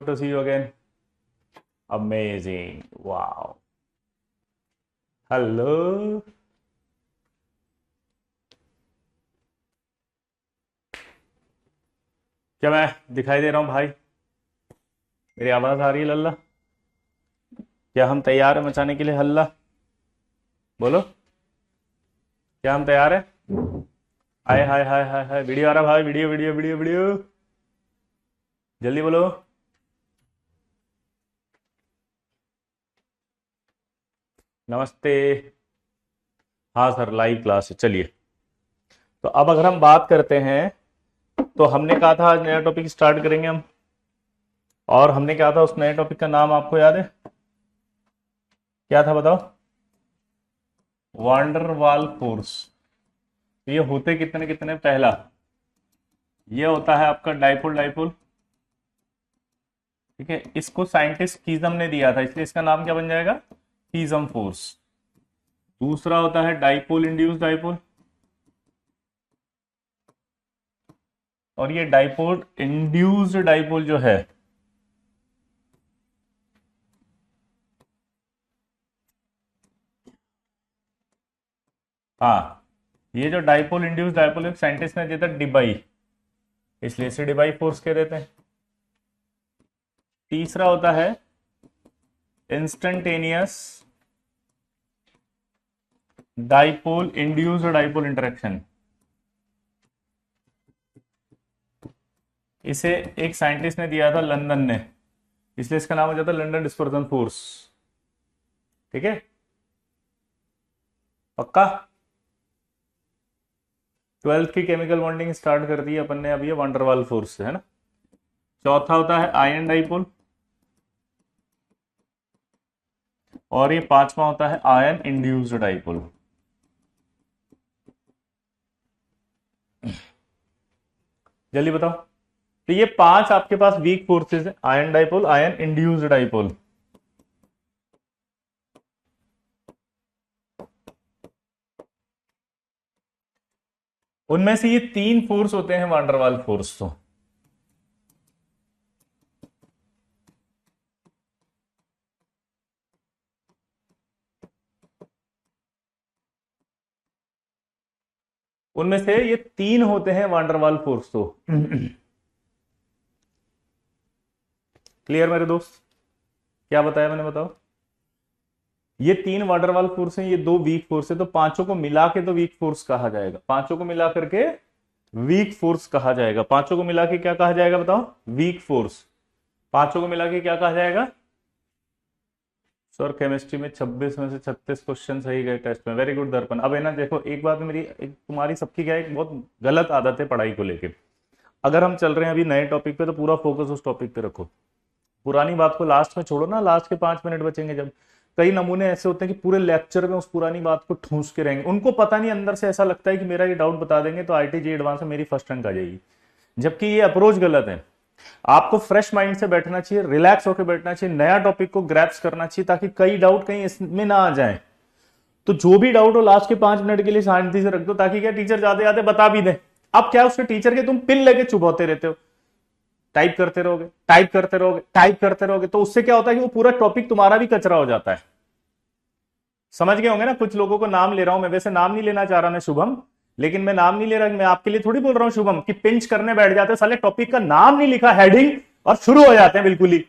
To see you again. Amazing. Wow. Hello. क्या मैं दिखाई दे रहा हूँ भाई? मेरी आवाज आ रही है लल्ला? क्या हम तैयार हैं मचाने के लिए हल्ला? बोलो, क्या हम तैयार हैं? हाय हाय हाय हाय हाय, वीडियो आ रहा भाई, वीडियो वीडियो वीडियो वीडियो, जल्दी बोलो। नमस्ते। हाँ सर, लाइव क्लास है, चलिए। तो अब अगर हम बात करते हैं, तो हमने कहा था आज नया टॉपिक स्टार्ट करेंगे हम। और हमने कहा था उस नए टॉपिक का नाम आपको याद है? क्या था बताओ? Van der Waal force. ये होते कितने कितने? पहला, ये होता है आपका डाइपोल डाइपोल। ठीक है, इसको साइंटिस्ट कीजम ने दिया था, इसलिए इसका नाम क्या बन जाएगा? कीजम फोर्स। दूसरा होता है डाइपोल इंड्यूस डाइपोल। और ये डाइपोल इंड्यूस्ड डाइपोल जो है, हाँ, ये जो डाइपोल इंड्यूस डाइपोल एक साइंटिस्ट ने दिया था डिबाई, इसलिए इसे डिबाई फोर्स कह देते हैं। तीसरा होता है instantaneous dipole induced dipole interaction. इसे एक साइंटिस्ट ने दिया था लंदन ने, इसलिए इसका नाम हो जाता है लंदन डिस्पर्सन फोर्स। ठीक है, पक्का? 12th की केमिकल बॉन्डिंग स्टार्ट कर दी है अपन ने अभी, ये वंडरवाल फोर्स से, है ना। चौथा होता है आयन डाइपोल। और ये पांचवा होता है आयन इंड्यूस्ड डाइपोल। जल्दी बताओ। तो ये पांच आपके पास वीक फोर्सेस है, ion dipole, ion induced dipole. उनमें से ये तीन फोर्स होते हैं वांडरवाल फोर्स। तो उनमें से ये तीन होते हैं वांडरवाल फोर्स। तो क्लियर मेरे दोस्त? क्या बताया मैंने, बताओ। ये तीन वाटरवाल फोर्स हैं, ये दो वीक फोर्स है, तो पांचों को मिला के तो वीक फोर्स कहा जाएगा। पांचों को मिला करके वीक फोर्स कहा जाएगा। पांचों को मिला के क्या कहा जाएगा बताओ? Weak force. पांचों को मिला के क्या कहा जाएगा? सर केमिस्ट्री में 26 में से 36 क्वेश्चन सही गए टेस्ट में, वेरी गुड दर्पण। अब है ना, देखो एक बात मेरी, एक तुम्हारी सबकी क्या है, एक बहुत गलत आदत है पढ़ाई को लेके। अगर हम चल रहे हैं अभी नए टॉपिक पे, तो पूरा फोकस उस टॉपिक पे रखो। पुरानी बात को लास्ट में छोड़ो ना, लास्ट के 5 मिनट बचेंगे जब। कई नमूने ऐसे होते हैं कि पूरे लेक्चर में उस पुरानी बात को ठूंस के रहेंगे, उनको पता नहीं, अंदर से ऐसा लगता है कि मेरा ये डाउट बता देंगे तो आईटीजी एडवांस में मेरी फर्स्ट रैंक आ जाएगी। जबकि ये अप्रोच गलत है। आपको फ्रेश माइंड से बैठना चाहिए, रिलैक्स होकर बैठना चाहिए, नया टॉपिक को ग्रैप्स करना चाहिए, ताकि कई डाउट कहीं इसमें ना आ जाए। तो जो भी डाउट हो लास्ट के 5 मिनट के लिए शांति से रख दो, ताकि क्या टीचर जाते जाते बता भी दे। अब क्या उसके टीचर के तुम पिन लेके चुप होते रहते हो, टाइप करते रहोगे, टाइप करते रहोगे, टाइप करते रहोगे, तो उससे क्या होता है कि वो पूरा टॉपिक तुम्हारा भी कचरा हो जाता है। समझ गए होंगे ना? कुछ लोगों को नाम ले रहा हूं मैं, वैसे नाम नहीं लेना चाह रहा मैं शुभम, लेकिन मैं नाम नहीं ले रहा, मैं आपके लिए थोड़ी बोल रहा हूं शुभम कि पिंच करने बैठ जाते हैं, साले टॉपिक का नाम नहीं लिखा, हेडिंग, और शुरू हो जाते हैं बिल्कुल ही।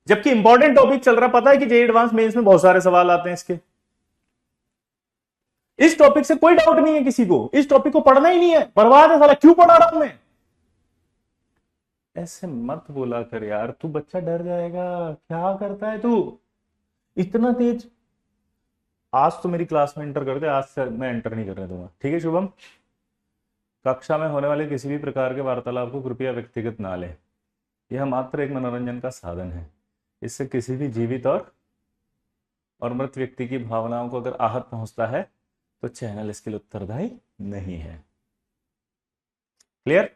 जबकि इंपॉर्टेंट टॉपिक चल रहा, पता है कि जेई एडवांस मेंस में बहुत सारे सवाल आते हैं इसके। इस टॉपिक से कोई डाउट नहीं है किसी को, इस टॉपिक को पढ़ना ही नहीं है, बर्बाद है साला, क्यों पढ़ा रहा हूं मैं? ऐसे मत बोला कर यार, तू बच्चा डर जाएगा। क्या करता है तू इतना तेज? आज तो मेरी क्लास में एंटर कर दे, आज से मैं एंटर नहीं करने दूंगा, ठीक है शुभम? कक्षा में होने वाले किसी भी प्रकार के वार्तालाप को कृपया व्यक्तिगत ना लें। यह मात्र एक मनोरंजन का साधन है। इससे किसी भी जीवित और मृत व्यक्ति की भावनाओं को अगर आहत पहुंचता है, तो चैनल इसके लिए उत्तरदायी नहीं है। क्लियर?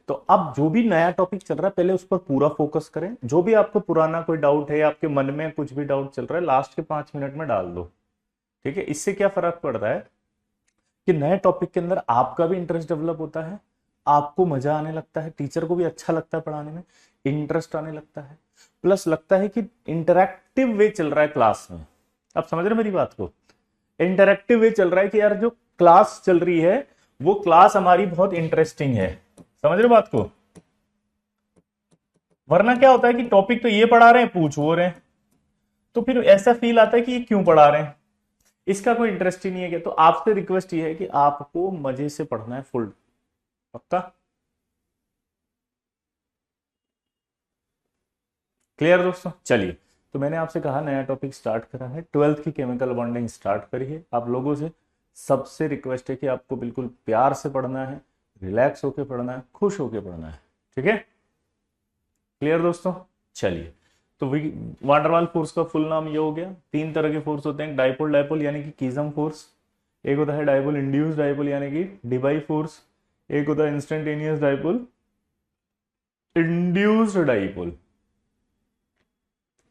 तो अब जो भी नया टॉपिक चल रहा है, पहले उस पर पूरा फोकस करें। जो भी आपको पुराना कोई डाउट है, आपके मन में कुछ भी डाउट चल रहा है, लास्ट के 5 मिनट में डाल दो। ठीक है? इससे क्या फर्क पड़ता है कि नए टॉपिक के अंदर आपका भी इंटरेस्ट डेवलप होता है, आपको मजा आने लगता है, टीचर को भी अच्छा लगता है पढ़ाने में। इंटरेस्ट आने लगता है, प्लस लगता है कि इंटरैक्टिव वे चल रहा है क्लास में। आप समझ रहे मेरी बात को? इंटरैक्टिव वे चल रहा है कि यार जो क्लास चल रही है वो क्लास हमारी बहुत इंटरेस्टिंग है। समझ रहे बात को? वरना क्या होता है कि टॉपिक तो ये पढ़ा रहे हैं, पूछ वो रहे हैं, तो फिर ऐसा फील आता है कि ये क्यों पढ़ा रहे हैं, इसका कोई इंटरेस्ट ही नहीं है क्या। तो आपसे रिक्वेस्ट ये है कि आपको मजे से पढ़ना है, फुल पक्का? क्लियर दोस्तों? चलिए, तो मैंने आपसे कहा नया टॉपिक स्टार्ट करा है, 12th की केमिकल बॉन्डिंग स्टार्ट करिए। आप लोगों से सबसे रिक्वेस्ट है कि आपको बिल्कुल प्यार से पढ़ना है, रिलैक्स होके पढ़ना है, खुश होके पढ़ना है, ठीक है? क्लियर दोस्तों? चलिए, तो वांडरवाल फोर्स का फुल नाम ये हो गया। तीन तरह के फोर्स होते हैं, डाइपोल डाइपोल यानी कि कीजम फोर्स, एक होता है डाइपोल इंड्यूस डाइपोल यानी कि डिबाई फोर्स, एक होता है instantaneous dipole induced dipole.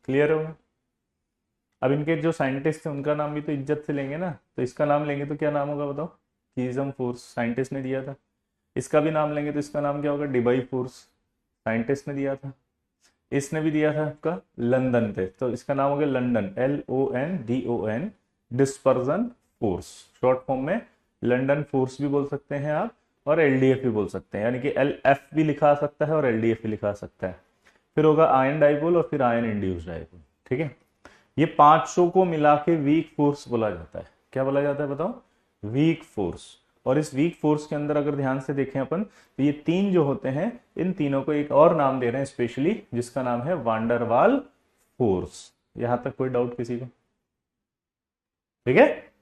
Clear हो? अब इनके जो साइंटिस्ट थे उनका नाम भी तो इज्जत से लेंगे ना, तो इसका नाम लेंगे तो क्या नाम होगा बताओ? कीजम फोर्स, साइंटिस्ट ने दिया था। इसका भी नाम लेंगे तो इसका नाम क्या होगा? डिबाई फोर्स, साइंटिस्ट ने दिया था। इसने भी दिया था आपका लंदन पे, तो इसका नाम हो गया London, LONDON, dispersion force. Short form में लंदन फोर्स भी बोल सकते हैं आप, और LDF भी बोल सकते हैं, यानी कि LF भी लिखा सकता है और LDF भी लिखा सकता है। फिर होगा आयन डाइपोल और फिर आयन इंड्यूस्ड डाइपोल, ठीक है? ये 500 को मिला के वीक फोर्स बोला जाता है। क्या बोला जाता है बताओ? Weak force. और इस वीक फोर्स के अंदर अगर ध्यान से देखें अपन, तो ये तीन जो होते हैं, इन तीनों को एक और नाम दे रहे हैं स्पेशली, जिसका नाम है वांडरवाल फोर्स। यहां तक कोई डाउट किसी को? ठीक है?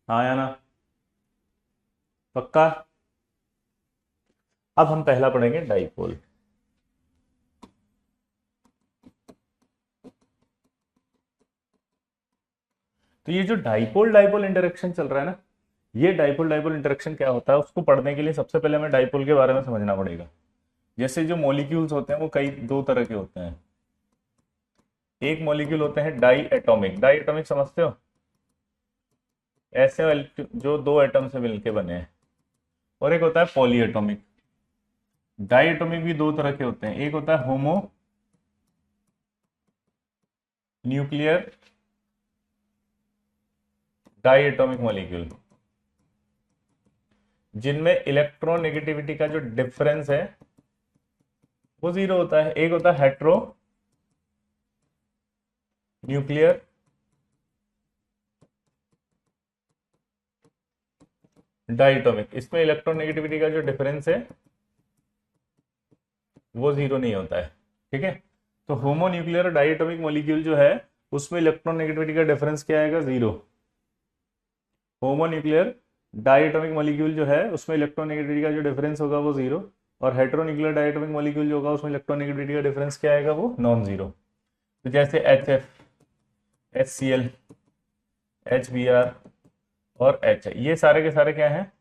हाँ या ना? पक्का? अब हम पहला पढ़ेंगे डाइपोल। तो ये जो डाइपोल डाइपोल इंटरेक्शन चल रहा है ना, ये डाइपोल डाइपोल इंटरेक्शन क्या होता है, उसको पढ़ने के लिए सबसे पहले हमें डाइपोल के बारे में समझना पड़ेगा। जैसे जो मॉलिक्यूल्स होते हैं वो कई दो तरह के होते हैं। एक मॉलिक्यूल होते हैं डाई एटॉमिक, डाई एटॉमिक समझते हो? ऐसे जो दो एटम से मिलके बने हैं। और एक होता है पॉली एटॉमिक। डाई एटॉमिक भी दो तरह के होते हैं, एक होता है homonuclear diatomic molecule, जिनमें इलेक्ट्रोनेगेटिविटी का जो डिफरेंस है वो जीरो होता है। एक होता है हेट्रो न्यूक्लियर डाइटोमिक, इसमें इलेक्ट्रोनेगेटिविटी का जो डिफरेंस है वो जीरो नहीं होता है, ठीक है? तो होमोन्यूक्लियर डाइटोमिक मॉलिक्यूल जो है उसमें इलेक्ट्रोनेगेटिविटी का डिफरेंस क्या आएगा? जीरो। होमोन्यूक्लियर डाइटोमिक मॉलिक्यूल जो है उसमें इलेक्ट्रोनेगेटिविटी का जो डिफरेंस होगा वो जीरो, और हेट्रोन्यूक्लियर डाइटोमिक मॉलिक्यूल जो होगा उसमें इलेक्ट्रोनेगेटिविटी का डिफरेंस क्या आएगा? वो नॉन जीरो। तो जैसे HF, HCl, HBr और HI, ये सारे के सारे क्या हैं?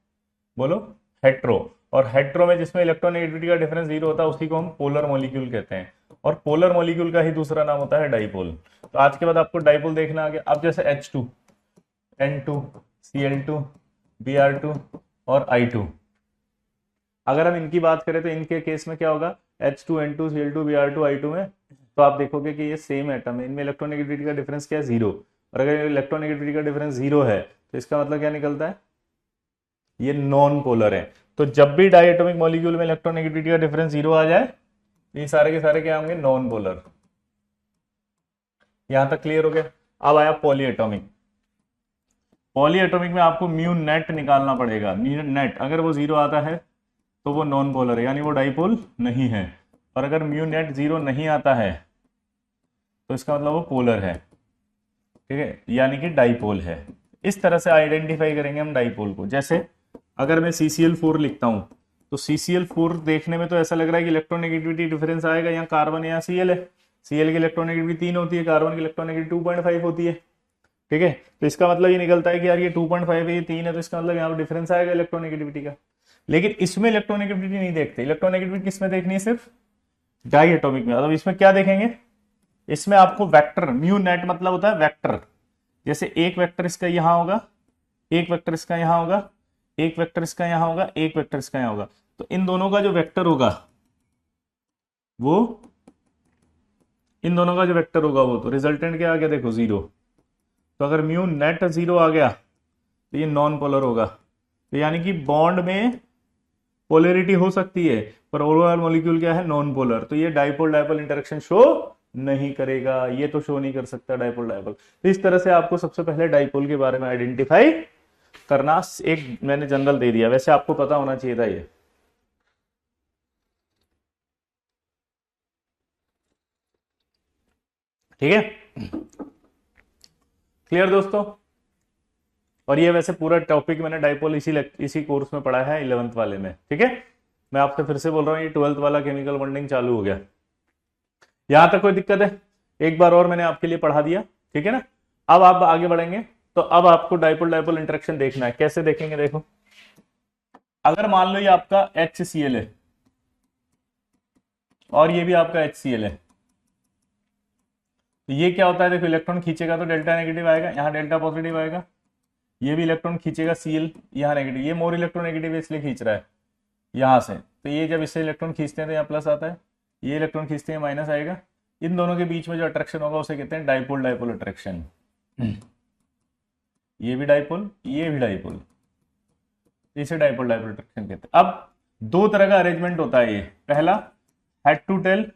बोलो, हेट्रो। और हेट्रो में जिसमें इलेक्ट्रोनेगेटिविटी का डिफरेंस जीरो होता है उसी को हम पोलर मॉलिक्यूल कहते हैं, और पोलर मॉलिक्यूल का ही दूसरा नाम होता है डाइपोल। तो आज के बाद आपको डाइपोल देखना आ गया। अब जैसे H2, N2, Cl2, Br2 और I2, अगर हम इनकी बात करें तो इनके केस में क्या होगा? H2, N2, Cl2, Br2, I2 में तो आप देखोगे कि ये सेम एटम है, इनमें इलेक्ट्रोनेगेटिविटी का डिफरेंस क्या है? जीरो। और अगर इलेक्ट्रोनेगेटिविटी का डिफरेंस जीरो है तो इसका मतलब क्या निकलता है? ये नॉन पोलर है। तो जब भी डाइएटॉमिक मॉलिक्यूल में इलेक्ट्रोनेगेटिविटी का डिफरेंस जीरो आ जाए, ये सारे के सारे क्या होंगे? Non polar. यहां तक क्लियर हो गया? अब आया पॉलीएटॉमिक। पॉलीएटॉमिक में आपको म्यू नेट निकालना पड़ेगा। म्यू नेट अगर वो जीरो आता है तो वो नॉन पोलर है, यानी वो डाइपोल नहीं है। और अगर म्यू नेट जीरो नहीं आता है तो इसका मतलब वो पोलर है, ठीक है, यानी कि डाइपोल है। इस तरह से आइडेंटिफाई करेंगे हम डाइपोल को। जैसे अगर मैं CCl4 लिखता हूं तो CCl4 देखने में तो ऐसा लग रहा है कि इलेक्ट्रोनेगेटिविटी डिफरेंस आएगा, यहाँ कार्बन यहाँ Cl है, Cl की इलेक्ट्रोनेगेटिविटी 3 होती है, कार्बन की इलेक्ट्रोनेगेटिविटी 2.5 होती है, ठीक है? तो इसका मतलब ये निकलता है कि यार ये 2.5 है, ये 3 है, तो इसका मतलब यहाँ पर डिफरेंस आएगा इलेक्ट्रोनेगेटिविटी का। लेकिन इसमें इलेक्ट्रोनेगेटिविटी नहीं देखते। इलेक्ट्रोनेगेटिविटी किसमें देखनी है? सिर्फ डाइएटॉमिक में। मतलब इसमें क्या देखेंगे? इसमें आपको वेक्टर, म्यू नेट मतलब होता है वेक्टर। जैसे एक वेक्टर इसका यहां होगा, एक वेक्टर इसका यहां होगा, एक वेक्टर इसका यहां होगा, एक वेक्टर इसका यहां होगा, तो इन दोनों का जो वेक्टर होगा वो इन दोनों का जो वेक्टर होगा वो, तो रिजल्टेंट क्या आ गया देखो 0। तो अगर म्यू नेट 0 आ गया तो ये नॉन पोलर होगा। तो यानी कि बॉन्ड में पोलैरिटी हो सकती है पर ओवरऑल मॉलिक्यूल क्या है, नॉन पोलर। तो ये डाइपोल डाइपोल इंटरेक्शन शो नहीं करेगा, ये तो शो नहीं कर सकता डाइपोल डाइपोल। तो इस तरह से आपको सबसे पहले डाइपोल के बारे में आइडेंटिफाई करना, एक मैंने जनरल दे दिया, वैसे आपको पता होना चाहिए था ये। ठीक है, क्लियर दोस्तों। और ये वैसे पूरा टॉपिक मैंने डाइपोल इसी कोर्स में पढ़ा है 11th वाले में। ठीक है, मैं आपसे फिर से बोल रहा हूँ, ये 12th वाला केमिकल बॉन्डिंग चालू हो गया। यहां तक कोई दिक्कत है? एक बार और मैंने आपके लिए पढ़ा दिया, ठीक है ना। अब आप आगे बढ़ेंगे तो अब आपको डाइपोल डाइपोल इंटरेक्शन देखना है। कैसे देखेंगे देखो, अगर मान लो ये आपका HCl है और ये भी आपका HCl है, तो ये क्या होता है देखो, इलेक्ट्रॉन खींचेगा तो डेल्टा नेगेटिव आएगा, यहाँ डेल्टा पॉजिटिव आएगा। ये भी इलेक्ट्रॉन खींचेगा Cl, यहाँ नेगेटिव, ये मोर इलेक्ट्रॉन नेगेटिव इसलिए खींच रहा है यहां से। तो ये जब इससे इलेक्ट्रॉन खींचते हैं तो यहाँ प्लस आता है, ये इलेक्ट्रॉन खींचते हैं माइनस आएगा। इन दोनों के बीच में जो अट्रैक्शन होगा उसे कहते हैं डाइपोल डाइपोल अट्रैक्शन। ये भी डाइपोल, ये भी डाइपोल, इसे डाइपोल डाइपोल अट्रैक्शन कहते हैं। अब दो तरह का अरेंजमेंट होता है ये। पहला head to tail,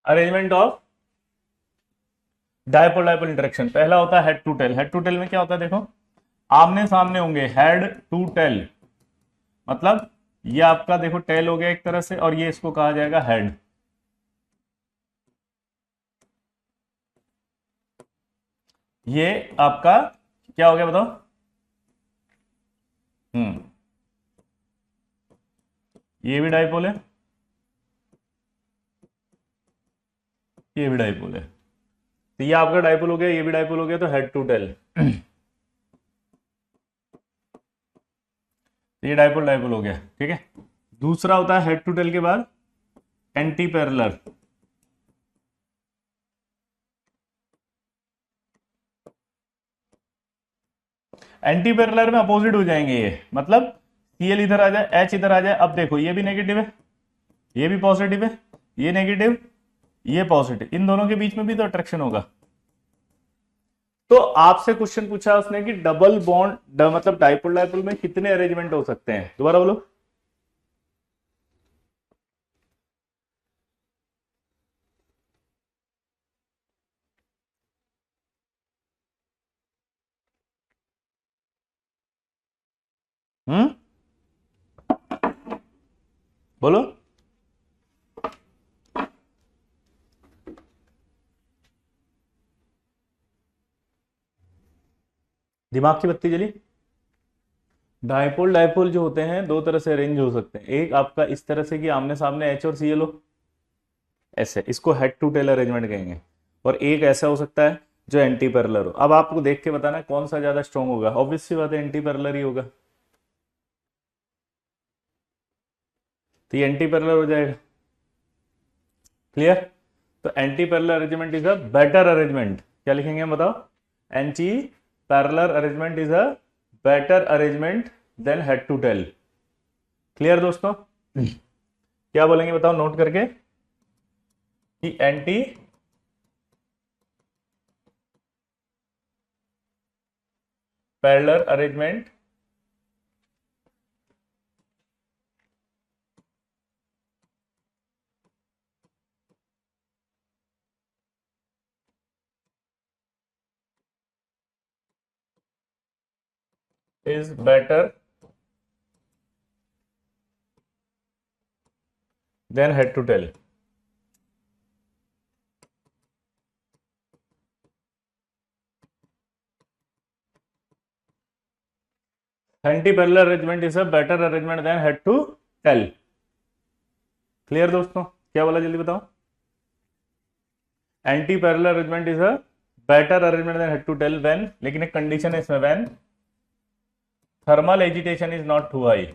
arrangement of dipole dipole interaction. पहला होता है head to tail. Head to tail में क्या होता है देखो, आमने सामने होंगे, हेड टू टेल, मतलब ये आपका देखो टेल हो गया एक तरह से, और ये इसको कहा जाएगा हेड। ये आपका क्या हो गया बताओ? ये भी डाइपोल है, ये भी डाइपोल है, तो ये आपका डाइपोल हो गया, ये भी डाइपोल हो गया, तो हेड टू टेल। ये डाइपोल डाइपोल हो गया, ठीक है। दूसरा होता है हेड टू टेल के बाद एंटी पैरेलल। एंटी पैरेलल में अपोजिट हो जाएंगे ये, मतलब Cl इधर आ जाए, H इधर आ जाए। अब देखो ये भी नेगेटिव है, ये भी पॉजिटिव है, ये नेगेटिव, ये पॉजिटिव, इन दोनों के बीच में भी तो अट्रैक्शन होगा। तो आपसे क्वेश्चन पूछा उसने कि डबल बॉन्ड मतलब डाइपोल डाइपोल में कितने अरेंजमेंट हो सकते हैं, दोबारा बोलो। बोलो। दिमाग की बत्ती जली। डाइपोल डाइपोल जो होते हैं दो तरह से अरेंज हो सकते हैं। एक आपका इस तरह से कि आमने सामने H और Cl हो, ऐसे, इसको हेड टू टेल अरेंजमेंट कहेंगे। और एक ऐसा हो सकता है जो एंटी पैरेलल हो। अब आपको देख के बताना कौन सा ज्यादा स्ट्रॉन्ग होगा, ऑब्वियस सी बात है एंटी पैरेलल ही होगा, तो ये एंटी पैरेलल हो जाएगा। क्लियर? तो anti parallel arrangement is a better arrangement. क्या लिखेंगे हम बताओ? Anti parallel arrangement is a better arrangement than head to tail. Clear दोस्तों? क्या बोलेंगे बताओ नोट करके कि anti parallel arrangement is better than head to tail. Anti-parallel arrangement is a better arrangement than head to tail. Clear दोस्तों? क्या बोला जल्दी बताओ? Anti parallel arrangement is a better arrangement than head to tail when, लेकिन एक condition है इसमें, when thermal agitation is not too high.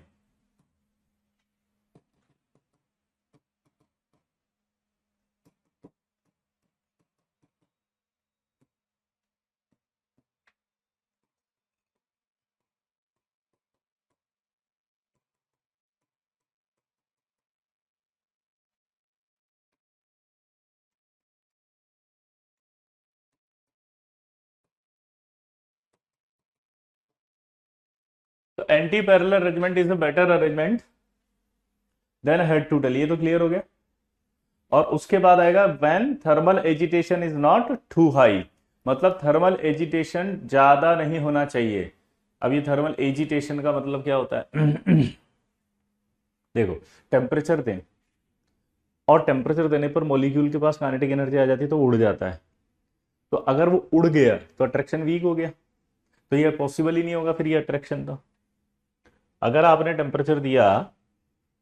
तो anti parallel arrangement is a better arrangement than head to tail, ये तो clear हो गया। और उसके बाद आएगा when thermal agitation is not too high, मतलब थर्मल एजिटेशन ज्यादा नहीं होना चाहिए। अब ये थर्मल एजिटेशन का मतलब क्या होता है? देखो, टेम्परेचर दें और टेम्परेचर देने पर मॉलिक्यूल के पास काइनेटिक एनर्जी आ जाती है तो उड़ जाता है। तो अगर वो उड़ गया तो अट्रैक्शन वीक हो गया, तो ये पॉसिबल ही नहीं होगा फिर ये अट्रैक्शन। तो अगर आपने टेम्परेचर दिया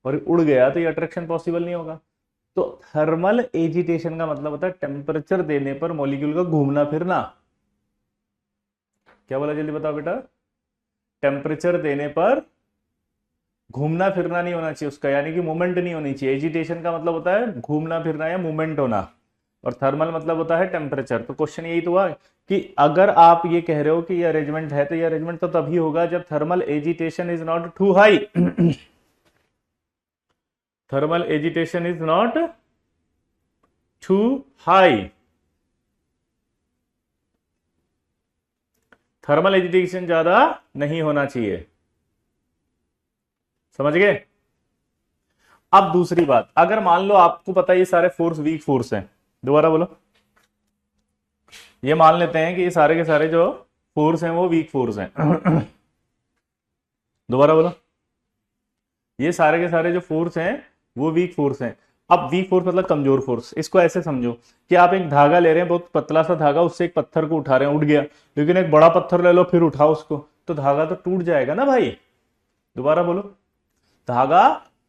और उड़ गया तो ये अट्रैक्शन पॉसिबल नहीं होगा। तो थर्मल एजिटेशन का मतलब होता है टेम्परेचर देने पर मॉलिक्यूल का घूमना फिरना। क्या बोला जल्दी बताओ बेटा? टेम्परेचर देने पर घूमना फिरना नहीं होना चाहिए उसका, यानी कि मूवमेंट नहीं होनी चाहिए। एजिटेशन का मतलब होता है घूमना फिरना या मूवमेंट होना, और थर्मल मतलब होता है टेम्परेचर। तो क्वेश्चन यही तो हुआ कि अगर आप ये कह रहे हो कि ये अरेंजमेंट है तो ये अरेंजमेंट तो तभी होगा जब thermal agitation is not too high. Thermal agitation is not too high, thermal agitation ज्यादा नहीं होना चाहिए। समझ गए? अब दूसरी बात, अगर मान लो आपको पता है ये सारे फोर्स वीक फोर्स हैं, दोबारा बोलो, ये मान लेते हैं कि ये सारे के सारे जो फोर्स हैं वो वीक फोर्स हैं। दोबारा बोलो, ये सारे के सारे जो फोर्स हैं वो वीक फोर्स हैं। अब वीक फोर्स मतलब कमजोर फोर्स। इसको ऐसे समझो कि आप एक धागा ले रहे हैं, बहुत पतला सा धागा, उससे एक पत्थर को उठा रहे हैं, उठ गया, लेकिन एक बड़ा पत्थर ले लो फिर उठाओ उसको, तो धागा तो टूट जाएगा ना भाई। दोबारा बोलो, धागा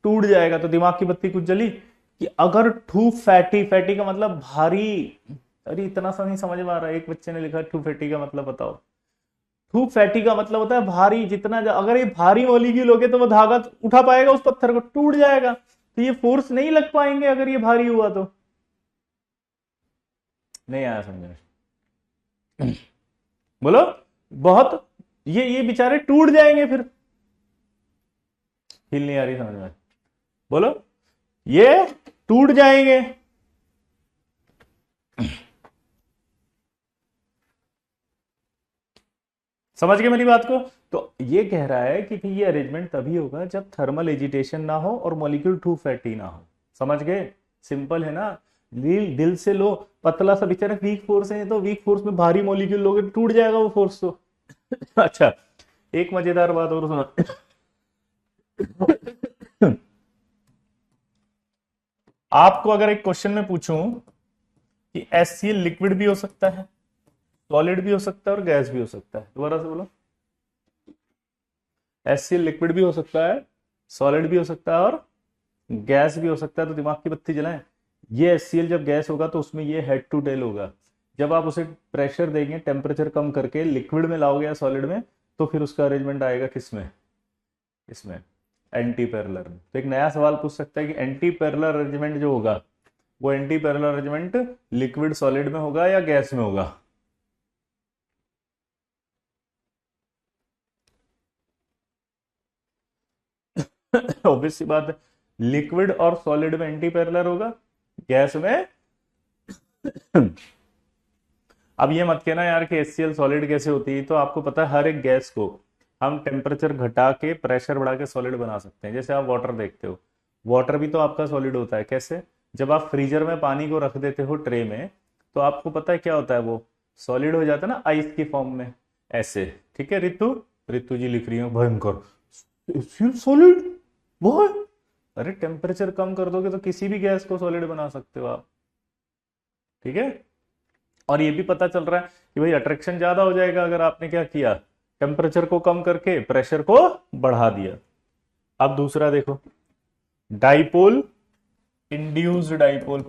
टूट जाएगा। तो दिमाग की बत्ती कुछ जली कि अगर टू फैटी, फैटी का मतलब भारी, अरे इतना सा नहीं समझ में आ रहा है? एक बच्चे ने लिखा टू फैटी का मतलब बताओ। टू फैटी का मतलब होता है भारी, जितना अगर ये भारी मॉलिक्यूल हो गए तो वो धागा उठा पाएगा उस पत्थर को, टूट जाएगा, तो ये फोर्स नहीं लग पाएंगे अगर ये भारी हुआ तो। नहीं आया समझ में? बोलो, बहुत, ये बेचारे टूट जाएंगे फिर। फील नहीं आ रही समझ में? बोलो, ये टूट जाएंगे। समझ गए मेरी बात को? तो ये कह रहा है कि ये अरेंजमेंट तभी होगा जब थर्मल एजिटेशन ना हो और मॉलिक्यूल टू फैटी ना हो। समझ गए? सिंपल है ना? दिल दिल से लो, पतला सा बेचारा वीक फोर्स है, तो वीक फोर्स में भारी मॉलिक्यूल लोगे तो टूट जाएगा वो फोर्स तो। अच्छा, एक मजेदार बात और सुना। आपको अगर एक क्वेश्चन में पूछूं कि HCl लिक्विड भी हो सकता है, सॉलिड भी हो सकता है और गैस भी हो सकता है, दोबारा से बोलो। HCl लिक्विड भी हो सकता है, सॉलिड भी हो सकता है और गैस भी हो सकता है। तो दिमाग की बत्ती जलाएं। ये HCl जब गैस होगा तो उसमें ये हेड टू टेल होगा। जब आप उसे प्रेशर देंगे, टेम्परेचर कम करके लिक्विड में लाओगे या सॉलिड में, तो फिर उसका अरेंजमेंट आएगा किसमें? इसमें, एंटी पैरेलल में। तो एक नया सवाल पूछ सकता है कि एंटी पैरेलल अरेंजमेंट जो होगा वो anti parallel arrangement liquid solid में होगा या गैस में होगा? ऑब्वियस सी बात है, लिक्विड और सॉलिड में एंटी पैरेलल होगा, गैस में। अब ये मत कहना यार कि HCl सॉलिड कैसे होती है। तो आपको पता है हर एक गैस को हम टेम्परेचर घटा के प्रेशर बढ़ा के सॉलिड बना सकते हैं। जैसे आप वाटर देखते हो, वाटर भी तो आपका सॉलिड होता है। कैसे? जब आप फ्रीजर में पानी को रख देते हो ट्रे में, तो आपको पता है क्या होता है, वो सॉलिड हो जाता है ना आइस की फॉर्म में, ऐसे। ठीक है रितु? रितु जी लिख रही है भयंकर, सॉलिड वो। अरे टेम्परेचर कम कर दोगे तो किसी भी गैस को सॉलिड बना सकते हो आप। ठीक है? और ये भी पता चल रहा है कि भाई अट्रैक्शन ज्यादा हो जाएगा अगर आपने क्या किया, टेम्परेचर को कम करके प्रेशर को बढ़ा दिया। अब दूसरा देखो, डाइपोल, इंड्यूस्ड डाइपोल।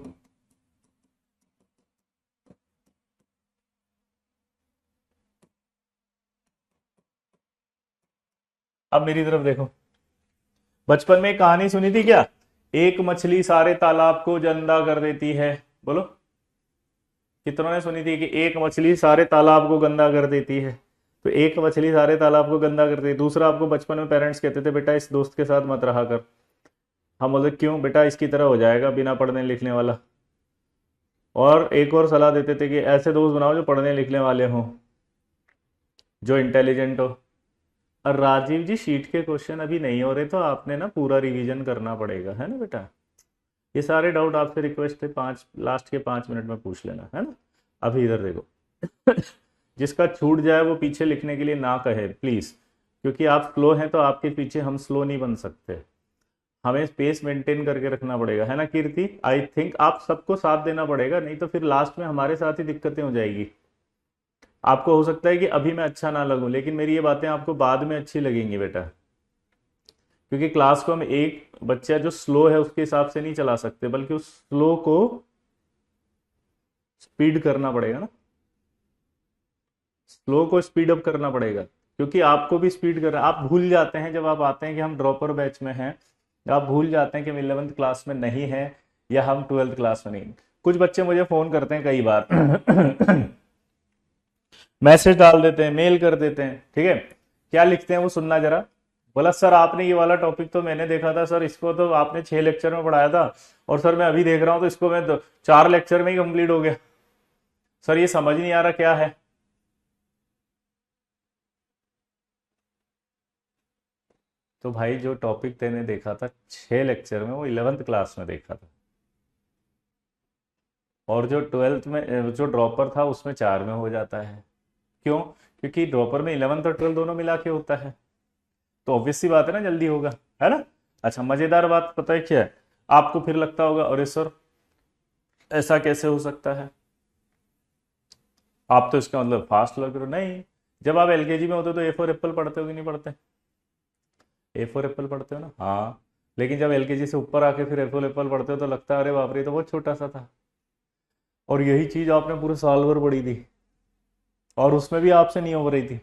अब मेरी तरफ देखो, बचपन में एक कहानी सुनी थी क्या, एक मछली सारे तालाब को गंदा कर देती है, बोलो कितनों ने सुनी थी कि एक मछली सारे तालाब को गंदा कर देती है। तो एक मछली सारे तालाब को गंदा कर देती है। दूसरा, आपको बचपन में पेरेंट्स कहते थे बेटा इस दोस्त के साथ मत रहा कर, हम बोलते क्यों बेटा इसकी तरह हो जाएगा बिना पढ़ने लिखने वाला। और एक और सलाह देते थे कि ऐसे दोस्त बनाओ जो पढ़ने लिखने वाले हों, जो इंटेलिजेंट हो। और राजीव जी शीट के क्वेश्चन अभी नहीं हो रहे तो आपने ना पूरा रिवीजन करना पड़ेगा, है ना बेटा। ये सारे डाउट आपसे रिक्वेस्ट थे, लास्ट के 5 मिनट में पूछ लेना, है ना। अभी इधर देखो जिसका छूट जाए वो पीछे लिखने के लिए ना कहे प्लीज, क्योंकि आप स्लो हैं तो आपके पीछे हम स्लो नहीं बन सकते, हमें स्पेस मेंटेन करके रखना पड़ेगा, है ना कीर्ति। आई थिंक आप सबको साथ देना पड़ेगा, नहीं तो फिर लास्ट में हमारे साथ ही दिक्कतें हो जाएगी। आपको हो सकता है कि अभी मैं अच्छा ना लगूं, लेकिन मेरी ये बातें आपको बाद में अच्छी लगेंगी बेटा, क्योंकि क्लास को हम एक बच्चा जो स्लो है उसके हिसाब से नहीं चला सकते, बल्कि उस स्लो को स्पीड करना पड़ेगा ना, स्लो को स्पीड अप करना पड़ेगा, क्योंकि आपको भी स्पीड करना। आप भूल जाते हैं जब आप आते हैं कि हम ड्रॉपर बैच में हैं, आप भूल जाते हैं कि हम 11th क्लास में नहीं है या हम 12th क्लास में नहीं। कुछ बच्चे मुझे फोन करते हैं कई बार मैसेज डाल देते हैं, मेल कर देते हैं, ठीक है, क्या लिखते हैं वो सुनना जरा। बोला सर आपने ये वाला टॉपिक तो मैंने देखा था सर, इसको तो आपने 6 लेक्चर में पढ़ाया था, और सर मैं अभी देख रहा हूं तो इसको मैं 4 लेक्चर में ही कंप्लीट हो गया, सर ये समझ नहीं आ रहा क्या है। तो भाई जो टॉपिक तेने देखा था 6 लेक्चर में, वो 11th क्लास में देखा था, और जो 12th में जो ड्रॉपर था उसमें 4 में हो जाता है। क्यों? क्योंकि ड्रॉपर में 11th और 12th दोनों मिला के होता है, तो ऑब्वियस सी बात है ना जल्दी होगा, है ना। अच्छा मजेदार बात पता है क्या है, आपको फिर लगता होगा अरे सर ऐसा कैसे हो सकता है, आप तो इसका मतलब फास्ट लग रहे हो। नहीं, जब आप एलकेजी में होते हो तो ए फॉर एप्पल पढ़ते हो कि नहीं पढ़ते, ए फॉर एप्पल पढ़ते हो ना, हाँ। लेकिन जब एलकेजी से ऊपर आके फिर ए फॉर एप्पल पढ़ते हो तो लगता है अरे बाप रे तो बहुत छोटा सा था, और यही चीज आपने पूरे साल भर पढ़ी थी और उसमें भी आपसे नहीं हो रही थी,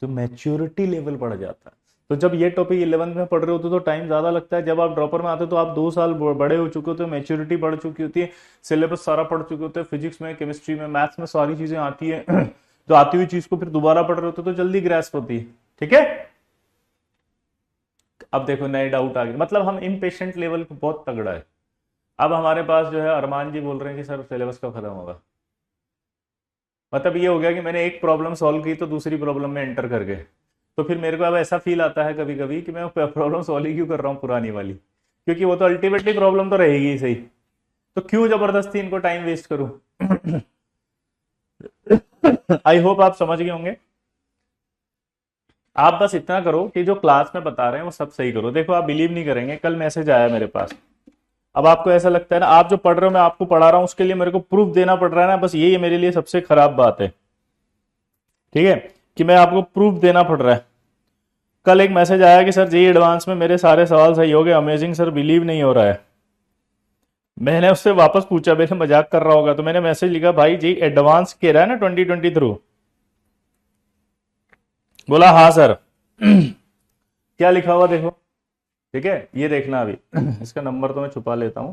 तो मैच्योरिटी लेवल बढ़ जाता है। तो जब ये टॉपिक 11th में पढ़ रहे होते तो टाइम ज्यादा लगता है, जब आप ड्रॉपर में आते हो तो आप 2 साल बड़े हो चुके होते हो, मैच्योरिटी बढ़ चुकी होती है, सिलेबस सारा पढ़ चुके होते हैं, फिजिक्स में केमिस्ट्री में मैथ्स में सारी चीजें आती है तो आती हुई चीज को फिर दोबारा पढ़ रहे होते तो जल्दी ग्रैस्प होती है, ठीक है। अब देखो नए डाउट आ गए, मतलब हम इम्पेशेंट लेवल बहुत तगड़ा है। अब हमारे पास जो है अरमान जी बोल रहे हैं कि सर सिलेबस कब खत्म होगा, मतलब ये हो गया कि मैंने एक प्रॉब्लम सॉल्व की तो दूसरी प्रॉब्लम में एंटर कर गए, तो फिर मेरे को अब ऐसा फील आता है कभी कभी कि मैं प्रॉब्लम सॉल्व ही क्यों कर रहा हूँ पुरानी वाली, क्योंकि वो तो अल्टीमेटली प्रॉब्लम तो रहेगी ही सही, तो क्यों जबरदस्ती इनको टाइम वेस्ट करूं आई होप आप समझ गए होंगे। आप बस इतना करो कि जो क्लास में बता रहे हैं वो सब सही करो। देखो आप बिलीव नहीं करेंगे, कल मैसेज आया मेरे पास, अब आपको ऐसा लगता है ना आप जो पढ़ रहे हो मैं आपको पढ़ा रहा हूं उसके लिए मेरे को प्रूफ देना पड़ रहा है ना, बस यही मेरे लिए सबसे खराब बात है, ठीक है, कि मैं आपको प्रूफ देना पड़ रहा है। कल एक मैसेज आया कि सर जी एडवांस में मेरे सारे सवाल सही हो गए, अमेजिंग सर, बिलीव नहीं हो रहा है। मैंने उससे वापस पूछा, मैंने मजाक कर रहा होगा, तो मैंने मैसेज लिखा भाई जी एडवांस कह रहा है ना 2020 थ्रू, बोला हाँ सर क्या लिखा हुआ देखो, ठीक है, ये देखना अभी इसका नंबर तो मैं छुपा लेता हूं,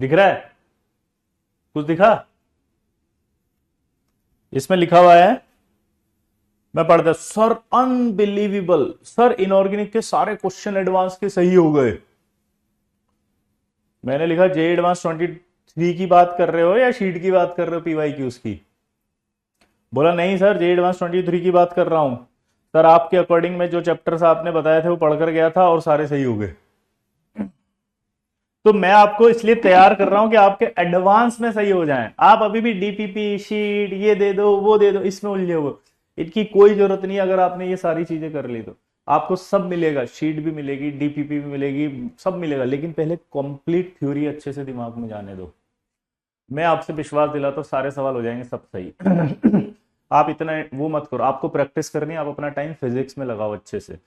दिख रहा है, कुछ दिखा, इसमें लिखा हुआ है, मैं पढ़ता, सर अनबिलीवेबल सर, इनऑर्गेनिक के सारे क्वेश्चन एडवांस के सही हो गए। मैंने लिखा जे एडवांस 23 की बात कर रहे हो या शीट की बात कर रहे हो पीवाई की उसकी, बोला नहीं सर जे एडवांस 23 की बात कर रहा हूं सर, आपके अकॉर्डिंग में जो चैप्टर्स आपने बताए थे वो पढ़कर गया था और सारे सही हो गए। तो मैं आपको इसलिए तैयार कर रहा हूं कि आपके एडवांस में सही हो जाएं, आप अभी भी डीपीपी शीट ये दे दो वो दे दो इसमें उलझे हुए, इनकी कोई जरूरत नहीं। अगर आपने ये सारी चीजें कर ली तो आपको सब मिलेगा, शीट भी मिलेगी, डीपीपी भी मिलेगी, सब मिलेगा, लेकिन पहले कंप्लीट थ्योरी अच्छे से दिमाग में जाने दो। मैं आपसे विश्वास दिलाता हूं सारे सवाल हो जाएंगे सब सही आप इतना वो मत करो, आपको प्रैक्टिस करनी है, आप अपना टाइम फिजिक्स में लगाओ अच्छे से,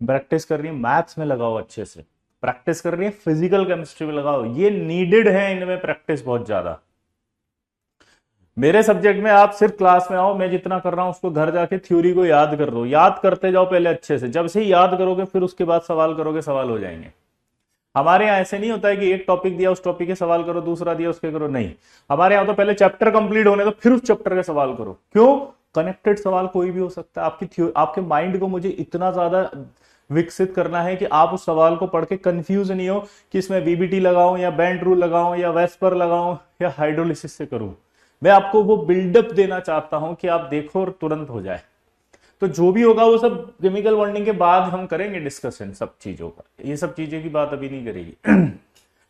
प्रैक्टिस करनी है मैथ्स में लगाओ अच्छे से, प्रैक्टिस करनी है फिजिकल केमिस्ट्री में लगाओ, ये नीडेड है इनमें प्रैक्टिस बहुत ज्यादा। मेरे सब्जेक्ट में आप सिर्फ क्लास में आओ, मैं जितना कर रहा हूं उसको घर जाके थ्योरी को याद कर दो, याद करते जाओ पहले अच्छे से, जब से ही याद करोगे फिर उसके बाद सवाल करोगे, सवाल हो जाएंगे। हमारे यहाँ ऐसे नहीं होता है कि एक टॉपिक दिया उस टॉपिक के सवाल करो, दूसरा दिया उसके करो, नहीं। हमारे यहाँ तो पहले चैप्टर कंप्लीट होने दो फिर उस चैप्टर के सवाल करो। क्यों? कनेक्टेड सवाल कोई भी हो सकता है। आपके माइंड को मुझे इतना ज्यादा विकसित करना है कि आप उस सवाल को पढ़ के कंफ्यूज नहीं हो कि इसमें वीबीटी लगाऊं या बैंड रूल लगाऊं या वेस्पर लगाऊं या हाइड्रोलिसिस से करूं। मैं आपको वो बिल्डअप देना चाहता हूं कि आप देखो और तुरंत हो जाए। तो जो भी होगा वो सब केमिकल बॉन्डिंग के बाद हम करेंगे डिस्कशन सब चीजों का, ये सब चीजों की बात अभी नहीं करेगी।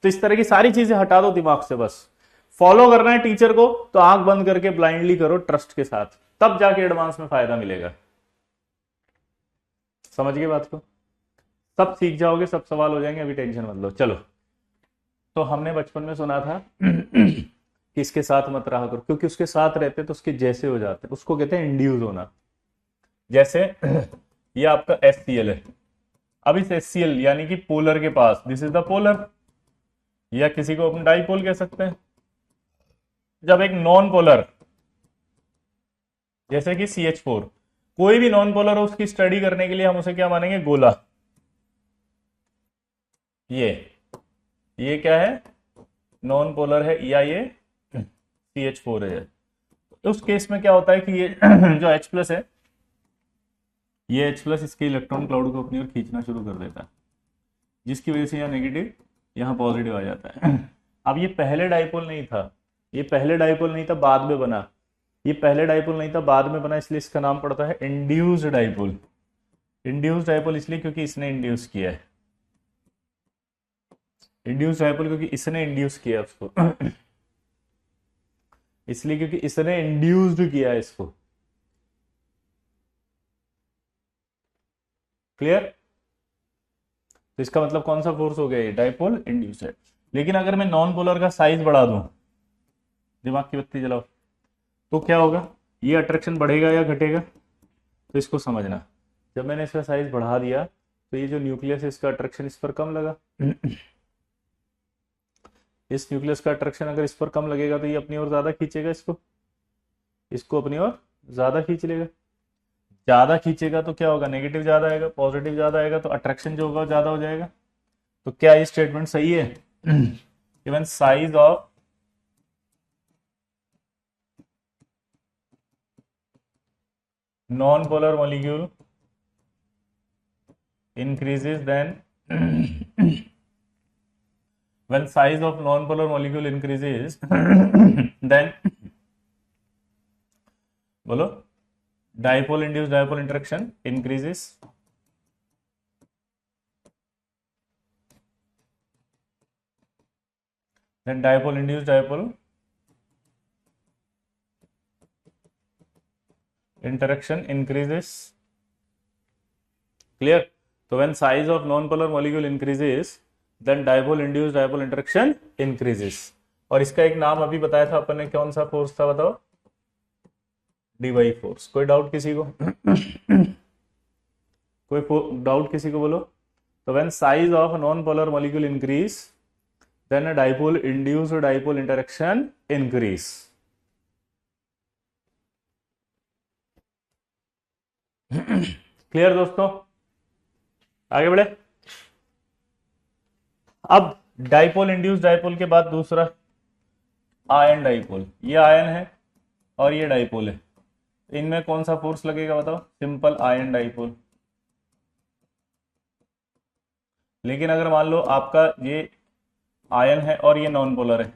तो इस तरह की सारी चीजें हटा दो दिमाग से, बस फॉलो करना है टीचर को तो आंख बंद करके ब्लाइंडली करो ट्रस्ट के साथ, तब जाके एडवांस में फायदा मिलेगा। समझ गए बात को? सब सीख जाओगे, सब सवाल हो जाएंगे, अभी टेंशन मत लो। चलो, तो हमने बचपन में सुना था कि इसके साथ मत रहा करो, क्योंकि उसके साथ रहते तो उसके जैसे हो जाते, उसको कहते हैं इंड्यूस होना। जैसे ये आपका HCl है, अब इस HCl यानी कि पोलर के पास, दिस इज द पोलर, या किसी को अपन डाइपोल कह सकते हैं। जब एक नॉन पोलर जैसे कि CH4, कोई भी नॉन पोलर हो उसकी स्टडी करने के लिए हम उसे क्या मानेंगे? गोला। ये क्या है? नॉन पोलर है, या ये CH4 है। उस केस में क्या होता है कि ये जो H+ है, ये H+ इसके इलेक्ट्रॉन क्लाउड को अपनी ओर खींचना शुरू कर देता है, जिसकी वजह से यहाँ नेगेटिव यहाँ पॉजिटिव आ जाता है। अब ये पहले डाइपोल नहीं था, ये पहले डाइपोल नहीं था, बाद में बना। ये पहले डाइपोल नहीं था, बाद में बना, इसलिए इसका नाम पड़ता है इंड्यूस्ड डाइपोल। इंड्यूस्ड डाइपोल इसलिए क्योंकि इसने इंड्यूस किया है, इंड्यूस डाइपोल क्योंकि इसने इंड्यूस किया उसको इसलिए क्योंकि इसने इंड्यूस्ड किया है इसको। क्लियर? तो इसका मतलब कौन सा फोर्स हो गया? ये डाइपोल इंड्यूस है। लेकिन अगर मैं नॉन पोलर का साइज बढ़ा दूं, दिमाग की बत्ती जलाओ, तो क्या होगा? ये अट्रैक्शन बढ़ेगा या घटेगा? तो इसको समझना, जब मैंने इसका साइज बढ़ा दिया तो ये जो न्यूक्लियस है इसका अट्रैक्शन इस पर कम लगा। इस न्यूक्लियस का अट्रैक्शन अगर इस पर कम लगेगा तो ये अपनी ओर ज्यादा खींचेगा, इसको अपनी ओर ज्यादा खींच लेगा। ज्यादा खींचेगा तो क्या होगा? नेगेटिव ज्यादा आएगा, पॉजिटिव ज्यादा आएगा, तो अट्रैक्शन जो होगा ज्यादा हो जाएगा। तो क्या ये स्टेटमेंट सही है? Even size of non polar molecule increases then when size of non-polar molecule increases then बोलो, dipole induced dipole interaction increases, then dipole induced dipole interaction increases. Clear? So when size of non-polar molecule increases then dipole induced dipole interaction increases. और इसका एक नाम अभी बताया था अपन ने, कौन सा फोर्स था बताओ? dy force. कोई डाउट किसी को? कोई डाउट किसी को बोलो? तो when size of non-polar molecule increase then a dipole induced dipole interaction increase. Clear दोस्तों? आगे बढ़े। अब डाइपोल इंड्यूस डाइपोल के बाद दूसरा आयन डाइपोल। ये आयन है और ये डाइपोल है, इनमें कौन सा फोर्स लगेगा बताओ? Simple ion dipole. लेकिन अगर मान लो आपका ये आयन है और ये नॉन पोलर है,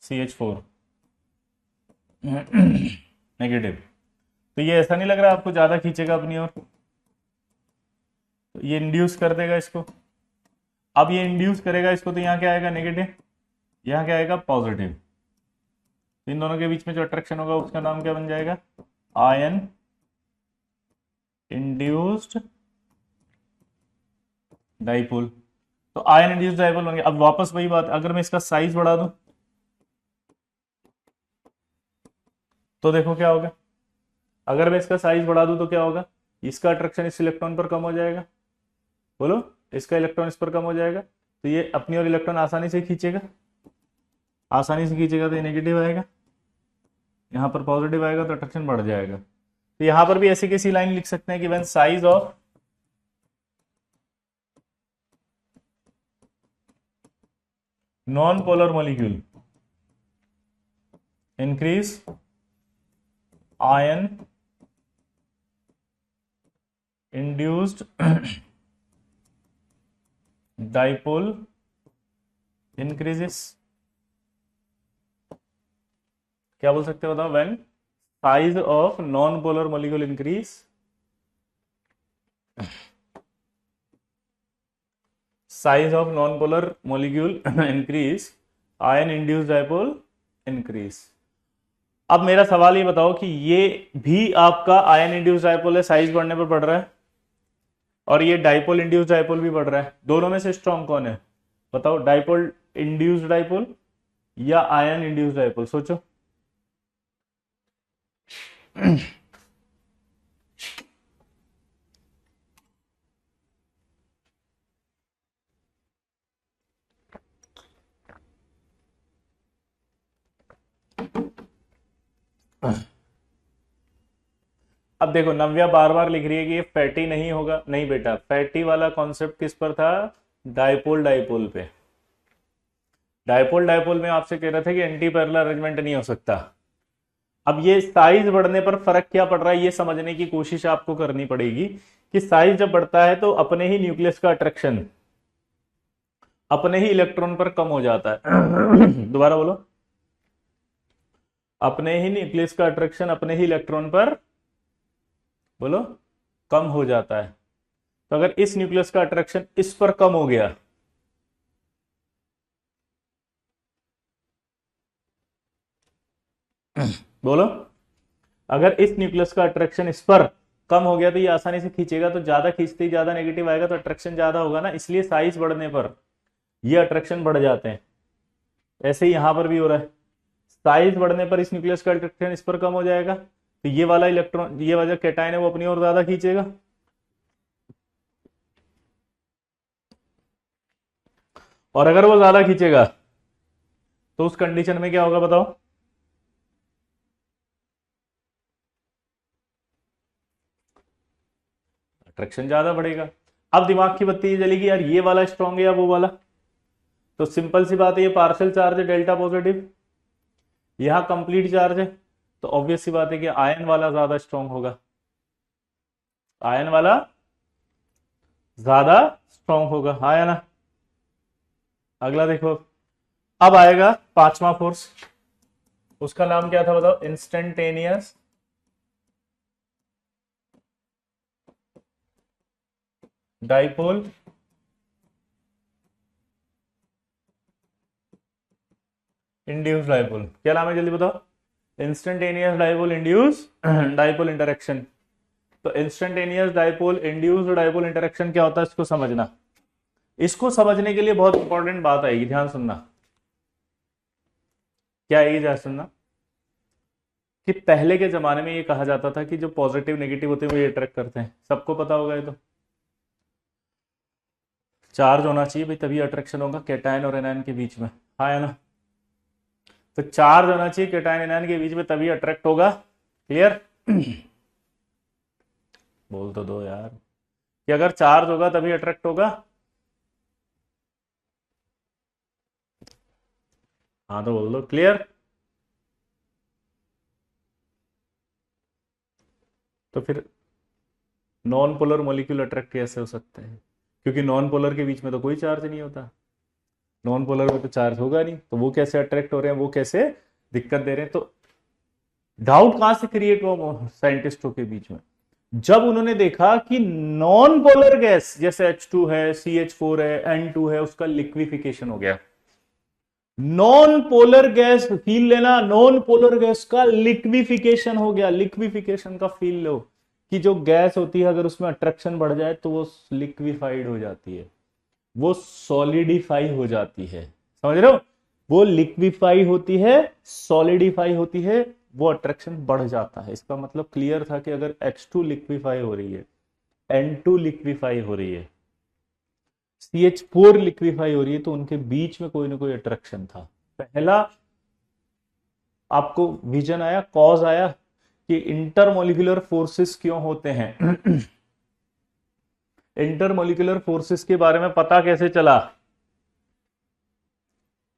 CH4 नेगेटिव, तो ये ऐसा नहीं लग रहा आपको ज्यादा खींचेगा अपनी ओर? तो ये इंड्यूस कर देगा इसको। अब ये इंड्यूस करेगा इसको, तो यहाँ क्या आएगा? नेगेटिव। यहाँ क्या आएगा? पॉजिटिव। इन दोनों के बीच में जो अट्रैक्शन होगा उसका नाम क्या बन जाएगा? Ion induced dipole. तो आयन इंड्यूस्ड डाइपोल बन गया। अब वापस वही बात, अगर मैं इसका साइज बढ़ा दूं तो देखो क्या होगा? अगर मैं इसका साइज बढ़ा दूं तो क्या होगा? इसका अट्रैक्शन इस इलेक्ट्रॉन पर कम हो जाएगा। बोलो, इसका इलेक्ट्रॉन इस पर कम हो जाएगा, तो ये अपनी और इलेक्ट्रॉन आसानी से खींचेगा। आसानी से खींचेगा तो नेगेटिव आएगा, यहां पर पॉजिटिव आएगा तो अट्रैक्शन बढ़ जाएगा। तो यहां पर भी ऐसी कैसी लाइन लिख सकते हैं कि when size of non polar molecule increase ion induced dipole increases. क्या बोल सकते हो बताओ? When size of non polar molecule increase, size of non polar molecule increase, ion induced dipole increase. अब मेरा सवाल ये बताओ कि ये भी आपका आयन इंड्यूस्ड डाइपोल है, साइज बढ़ने पर बढ़ रहा है, और ये डाइपोल इंड्यूस्ड डाइपोल भी बढ़ रहा है। दोनों में से स्ट्रॉन्ग कौन है बताओ? डाइपोल इंड्यूस्ड डाइपोल या आयन इंड्यूस्ड डाइपोल? सोचो। अब देखो नव्या बार बार लिख रही है कि ये फैटी नहीं होगा। नहीं बेटा, फैटी वाला कॉन्सेप्ट किस पर था? डाइपोल डाइपोल पे। डाइपोल डाइपोल में आपसे कह रहा था कि एंटी पैरेलल अरेंजमेंट नहीं हो सकता। अब ये साइज बढ़ने पर फर्क क्या पड़ रहा है, ये समझने की कोशिश आपको करनी पड़ेगी कि साइज जब बढ़ता है तो अपने ही न्यूक्लियस का अट्रैक्शन अपने ही इलेक्ट्रॉन पर कम हो जाता है। दोबारा बोलो। अपने ही न्यूक्लियस का अट्रैक्शन अपने ही इलेक्ट्रॉन पर, बोलो, कम हो जाता है। तो अगर इस न्यूक्लियस का अट्रैक्शन इस पर कम हो गया, बोलो, अगर इस न्यूक्लियस का अट्रैक्शन इस पर कम हो गया तो ये आसानी से खींचेगा, तो ज्यादा खींचते ही ज्यादा नेगेटिव आएगा तो अट्रैक्शन ज्यादा होगा ना, इसलिए साइज बढ़ने पर ये अट्रैक्शन बढ़ जाते हैं। ऐसे ही यहां पर भी हो रहा है, साइज बढ़ने पर इस न्यूक्लियस का अट्रैक्शन इस पर कम हो जाएगा तो ये वाला इलेक्ट्रॉन, ये वाला कैटायन है वो अपनी ओर ज्यादा खींचेगा। और अगर वो ज्यादा खींचेगा तो उस कंडीशन में क्या होगा बताओ? अट्रैक्शन ज्यादा बढ़ेगा। अब दिमाग की बत्ती ये जलेगी, यार ये वाला स्ट्रॉन्ग है या वो वाला? तो सिंपल सी बात है, ये पार्शियल चार्ज है डेल्टा पॉजिटिव, यहां कंप्लीट चार्ज है, तो ऑब्वियस सी बात है कि आयन वाला ज्यादा स्ट्रॉन्ग होगा, आयन वाला ज्यादा स्ट्रॉन्ग होगा, हाँ या ना? अगला देखो, अब आएगा पांचवा फोर्स, उसका नाम क्या था बताओ? Instantaneous dipole induce dipole. क्या नाम है जल्दी बताओ? Instantaneous dipole induce dipole interaction. तो instantaneous dipole induced dipole interaction क्या होता है इसको समझना। इसको समझने के लिए बहुत इंपॉर्टेंट बात आएगी, ध्यान सुनना। क्या आएगी? ध्यान सुनना कि पहले के जमाने में ये कहा जाता था कि जो पॉजिटिव नेगेटिव होते हैं वो ये अट्रैक्ट करते हैं, सबको पता होगा ये तो। चार्ज होना चाहिए भाई तभी अट्रैक्शन होगा कैटायन और एनायन के बीच में, हाँ है ना? तो चार्ज होना चाहिए कैटायन एनायन के बीच में तभी अट्रैक्ट होगा। क्लियर? बोल तो दो यार कि अगर चार्ज होगा तभी अट्रैक्ट होगा। हाँ तो बोल दो क्लियर। तो फिर नॉन पोलर मॉलिक्यूल अट्रैक्ट कैसे हो सकते हैं? क्योंकि नॉन पोलर के बीच में तो कोई चार्ज नहीं होता, नॉन पोलर में तो चार्ज होगा नहीं, तो वो कैसे अट्रैक्ट हो रहे हैं, वो कैसे दिक्कत दे रहे हैं? तो डाउट कहां से क्रिएट हुआ साइंटिस्टों के बीच में? जब उन्होंने देखा कि नॉन पोलर गैस जैसे H2 है, CH4 है, N2 है, उसका लिक्विफिकेशन हो गया। नॉन पोलर गैस फील लेना, नॉन पोलर गैस का लिक्विफिकेशन हो गया। लिक्विफिकेशन का फील लो कि जो गैस होती है अगर उसमें अट्रैक्शन बढ़ जाए तो वो लिक्विफाइड हो जाती है, वो सॉलिडिफाई हो जाती है। समझ रहे हो? वो लिक्विफाई होती है, सॉलिडिफाई होती है, वो अट्रैक्शन बढ़ जाता है। इसका मतलब क्लियर था कि अगर H2 लिक्विफाई हो रही है, N2 लिक्विफाई हो रही है, CH4 लिक्विफाई हो रही है, तो उनके बीच में कोई ना कोई अट्रैक्शन था। पहला आपको विजन आया, कॉज आया कि इंटरमोलिकुलर फोर्सेस क्यों होते हैं। इंटरमोलिकुलर फोर्सेस के बारे में पता कैसे चला?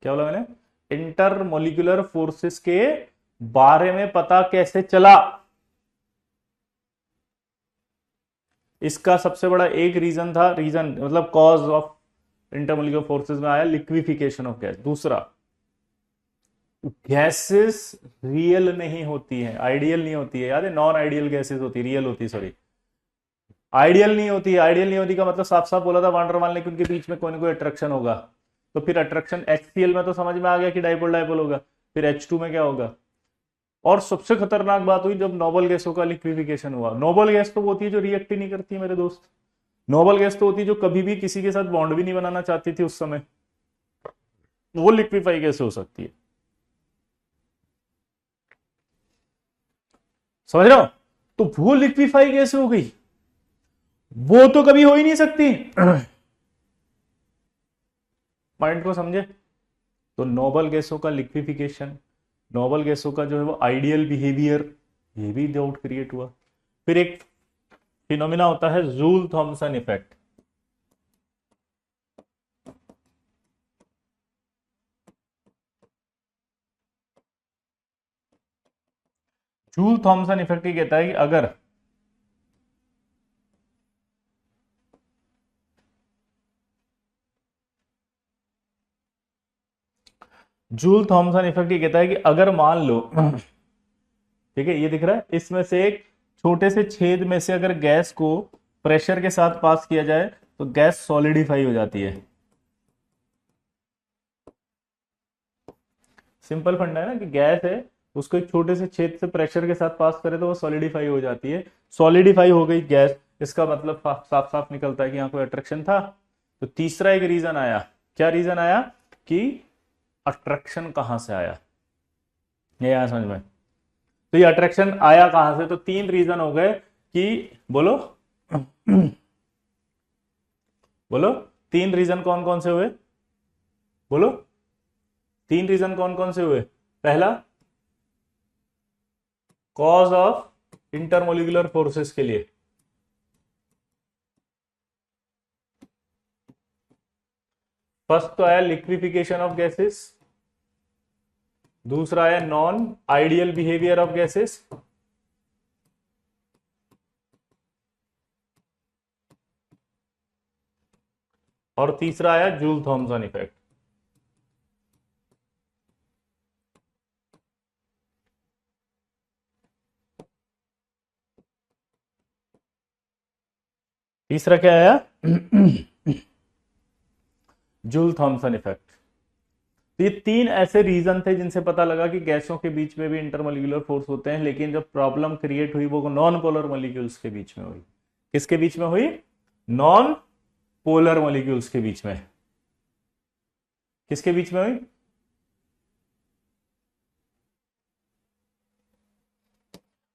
क्या बोला मैंने? इंटरमोलिकुलर फोर्सेस के बारे में पता कैसे चला? इसका सबसे बड़ा एक रीजन था, रीजन मतलब कॉज ऑफ इंटरमोलिकुलर फोर्सेस में आया लिक्विफिकेशन ऑफ गैस। दूसरा, गैसेस रियल नहीं होती है, आइडियल नहीं होती है, याद है? नॉन आइडियल गैसेस होती है, रियल होती, सॉरी आइडियल नहीं होती है। आइडियल नहीं होती का मतलब साफ साफ बोला था वांडरवाल ने कि उनके बीच में कोई ना कोई अट्रैक्शन होगा। तो फिर अट्रैक्शन HCl में तो समझ में आ गया कि डाइपोल डाइपोल होगा, फिर H2 में क्या होगा? और सबसे खतरनाक बात हुई जब नोबल गैसों का लिक्विफिकेशन हुआ। नोबल गैस तो वो होती है जो रिएक्ट ही नहीं करती मेरे दोस्त। नोबल गैस तो होती है जो कभी भी किसी के साथ बॉन्ड भी नहीं बनाना चाहती थी उस समय, वो लिक्विफाई कैसे हो सकती है? समझ रहे हो? तो वो लिक्विफाई कैसे हो गई? वो तो कभी हो ही नहीं सकती। पॉइंट को समझे? तो नोबल गैसों का लिक्विफिकेशन, नोबल गैसों का जो है वो आइडियल बिहेवियर, ये भी डाउट क्रिएट हुआ। फिर एक फिनोमिना होता है Joule Thomson effect. Joule Thomson effect ये कहता है कि अगर जूल थॉमसन इफेक्ट ये कहता है कि अगर मान लो, ठीक है, ये दिख रहा है, इसमें से एक छोटे से छेद में से अगर गैस को प्रेशर के साथ पास किया जाए तो गैस सॉलिडिफाई हो जाती है। सिंपल फंडा है ना कि गैस है, उसको एक छोटे से छेद से प्रेशर के साथ पास करे तो वो सॉलिडिफाई हो जाती है। सॉलिडिफाई हो गई गैस, इसका मतलब साफ साफ निकलता है कि यहां कोई अट्रैक्शन था। तो तीसरा एक रीजन आया, क्या रीजन आया? कि अट्रैक्शन कहां से आया, ये आया समझ में? तो ये अट्रैक्शन आया कहां से? तो तीन रीजन हो गए कि, बोलो बोलो, तीन रीजन कौन कौन से हुए? बोलो, तीन रीजन कौन कौन से हुए? पहला, कॉज ऑफ इंटरमोलिकुलर फोर्सेस के लिए, फर्स्ट तो आया लिक्विफिकेशन ऑफ गैसेस, दूसरा आया non ideal behaviour of gases, और तीसरा आया जूल थॉमसन इफेक्ट। तीसरा क्या आया? Joule Thomson effect. तो ये तीन ऐसे रीजन थे जिनसे पता लगा कि गैसों के बीच में भी इंटरमोलिकुलर फोर्स होते हैं, लेकिन जब प्रॉब्लम क्रिएट हुई वो नॉन पोलर मॉलिक्यूल्स के बीच में हुई। किसके बीच में हुई? नॉन पोलर मॉलिक्यूल्स के बीच में। किसके बीच में हुई?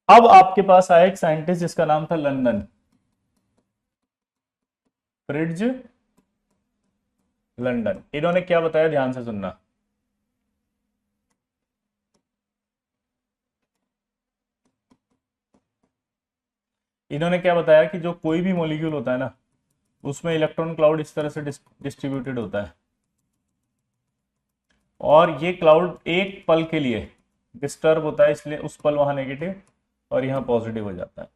अब आपके पास आया एक साइंटिस्ट जिसका नाम था लंदन, फ्रिट्ज लंदन। इन्होंने क्या बताया, ध्यान से सुनना। इन्होंने क्या बताया कि जो कोई भी मॉलिक्यूल होता है ना, उसमें इलेक्ट्रॉन क्लाउड इस तरह से डिस्ट्रीब्यूटेड होता है, और ये क्लाउड एक पल के लिए डिस्टर्ब होता है, इसलिए उस पल वहां नेगेटिव और यहां पॉजिटिव हो जाता है।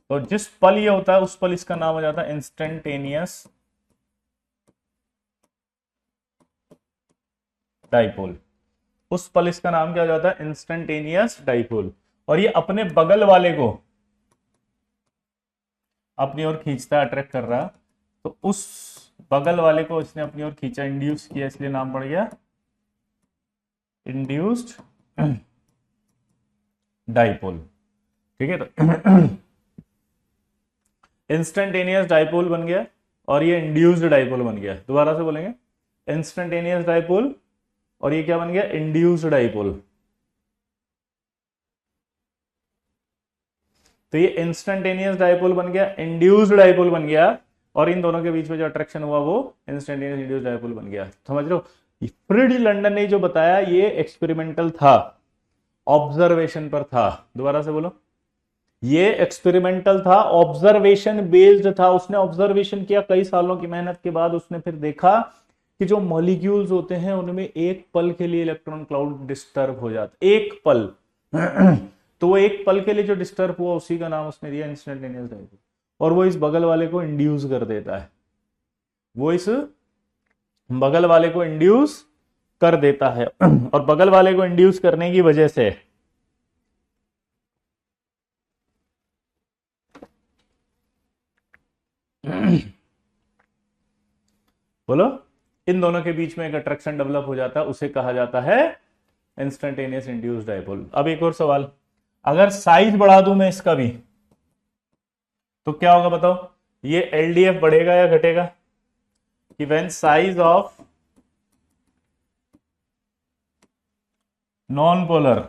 तो जिस पल ये होता है उस पल इसका नाम हो जाता है इंस्टेंटेनियस डाइपोल। उस पल इसका नाम क्या हो जाता है? Instantaneous dipole. और ये अपने बगल वाले को अपनी ओर खींचता है, अट्रैक्ट कर रहा, तो उस बगल वाले को इसने अपनी ओर खींचा, इंड्यूस किया, इसलिए नाम पड़ गया इंड्यूस्ड डाइपोल। ठीक है, तो इंस्टेंटेनियस डाइपोल बन गया और ये इंड्यूस्ड डाइपोल बन गया। दोबारा से बोलेंगे, इंस्टेंटेनियस डाइपोल और ये क्या बन गया? Induced dipole. तो ये इंस्टेंटेनियस डाइपोल बन गया, इंड्यूस्ड डाइपोल बन गया, और इन दोनों के बीच में जो अट्रैक्शन हुआ वो इंस्टेंटेनियस इंड्यूस्ड डाइपोल बन गया। समझ लो, फ्रिट्ज लंदन ने जो बताया ये एक्सपेरिमेंटल था, ऑब्जर्वेशन पर था। दोबारा से बोलो, ये एक्सपेरिमेंटल था, ऑब्जर्वेशन बेस्ड था। उसने ऑब्जर्वेशन किया, कई सालों की मेहनत के बाद उसने फिर देखा कि जो मॉलिक्यूल्स होते हैं उनमें एक पल के लिए इलेक्ट्रॉन क्लाउड डिस्टर्ब हो जाता, एक पल। तो वो एक पल के लिए जो डिस्टर्ब हुआ उसी का नाम उसने दिया इंस्टेंटेनियस डायपोल। और वो इस बगल वाले को इंड्यूस कर देता है, वो इस बगल वाले को इंड्यूस कर देता है। और बगल वाले को इंड्यूस करने की वजह से बोलो, इन दोनों के बीच में एक अट्रैक्शन डेवलप हो जाता है, उसे कहा जाता है इंस्टेंटेनियस इंड्यूस्ड डायपोल। अब एक और सवाल, अगर साइज बढ़ा दूं मैं इसका भी तो क्या होगा बताओ? ये एलडीएफ बढ़ेगा या घटेगा? कि when size of non polar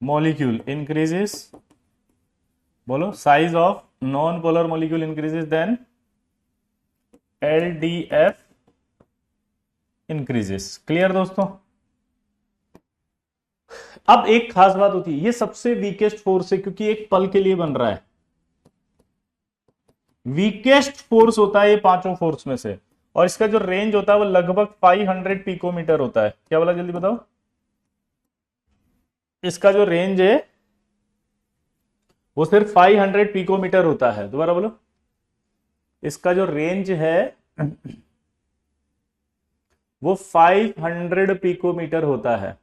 molecule increases, बोलो, size of non polar molecule increases, then LDF increases. Clear दोस्तों? अब एक खास बात होती है, ये सबसे वीकेस्ट फोर्स है क्योंकि एक पल के लिए बन रहा है। वीकेस्ट फोर्स होता है ये पांचों फोर्स में से, और इसका जो रेंज होता है वो लगभग 500 पिकोमीटर होता है। क्या बोला, जल्दी बताओ? इसका जो रेंज है वो सिर्फ 500 पिकोमीटर होता है। दोबारा बोलो, इसका जो रेंज है वो 500 पिकोमीटर होता है।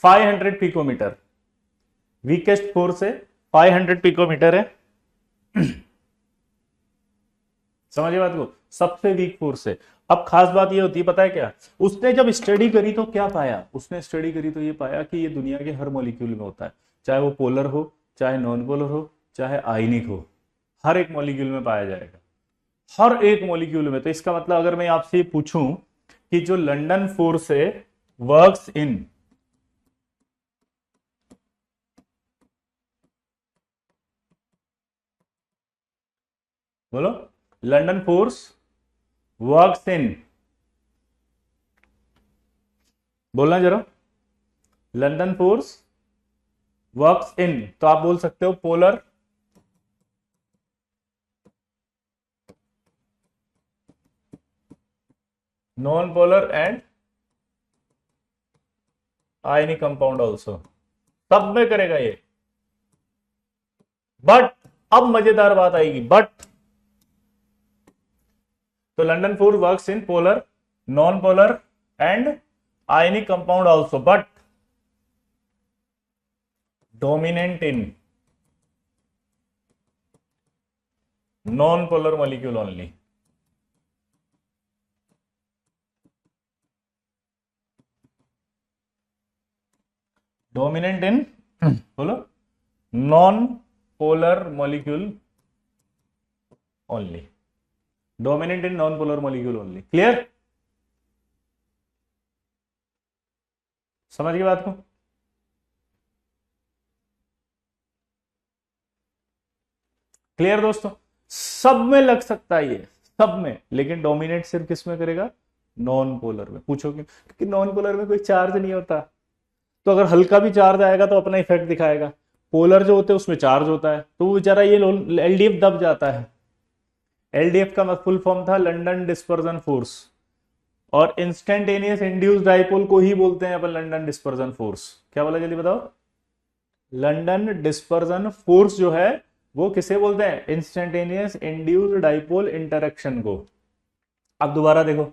Five hundred picometre weakest force है, 500 पिकोमीटर है। समझिए बात को, सबसे वीक फोर्स है। अब खास बात ये होती है, पता है क्या? उसने जब स्टडी करी तो क्या पाया? उसने स्टडी करी तो ये पाया कि ये दुनिया के हर मॉलिक्यूल में होता है, चाहे वो पोलर हो, चाहे नॉन पोलर हो, चाहे आयनिक हो, हर एक मॉलिक्यूल में पाया जाएगा, हर एक मॉलिक्यूल में। तो इसका मतलब अगर मैं आपसे ये पूछूं कि जो लंदन फोर्स है वर्क्स इन, बोलो, लंदन फोर्स वर्क्स इन, बोलना जरा, लंदन फोर्स वर्क्स इन, तो आप बोल सकते हो polar, non polar and ionic compound also, सब में करेगा ये। बट अब मजेदार बात आएगी, बट तो London force works in polar, non polar and ionic compound also, but dominant in non polar molecule only. Dominant in, बोलो, non polar molecule only, dominant in non polar molecule only. Clear? समझ गए बात को? Clear दोस्तों? सब में लग सकता है ये, सब में, लेकिन डोमिनेट सिर्फ किस में करेगा? नॉन पोलर में। पूछो क्यों? क्योंकि नॉन पोलर में कोई चार्ज नहीं होता, तो अगर हल्का भी चार्ज आएगा तो अपना इफेक्ट दिखाएगा। पोलर जो होते हैं उसमें चार्ज होता है, तो वो बेचारा ये एलडीएफ दब जाता है। एलडीएफ का फुल फॉर्म था लंदन डिस्पर्जन फोर्स, और इंस्टेंटेनियस इंड्यूस्ड डाइपोल को ही बोलते हैं अपन लंदन डिस्पर्जन फोर्स। क्या बोला, जल्दी बताओ? लंदन डिस्पर्जन फोर्स जो है वो किसे बोलते हैं? इंस्टेंटेनियस इंड्यूस्ड डाइपोल इंटरेक्शन को। अब दोबारा देखो,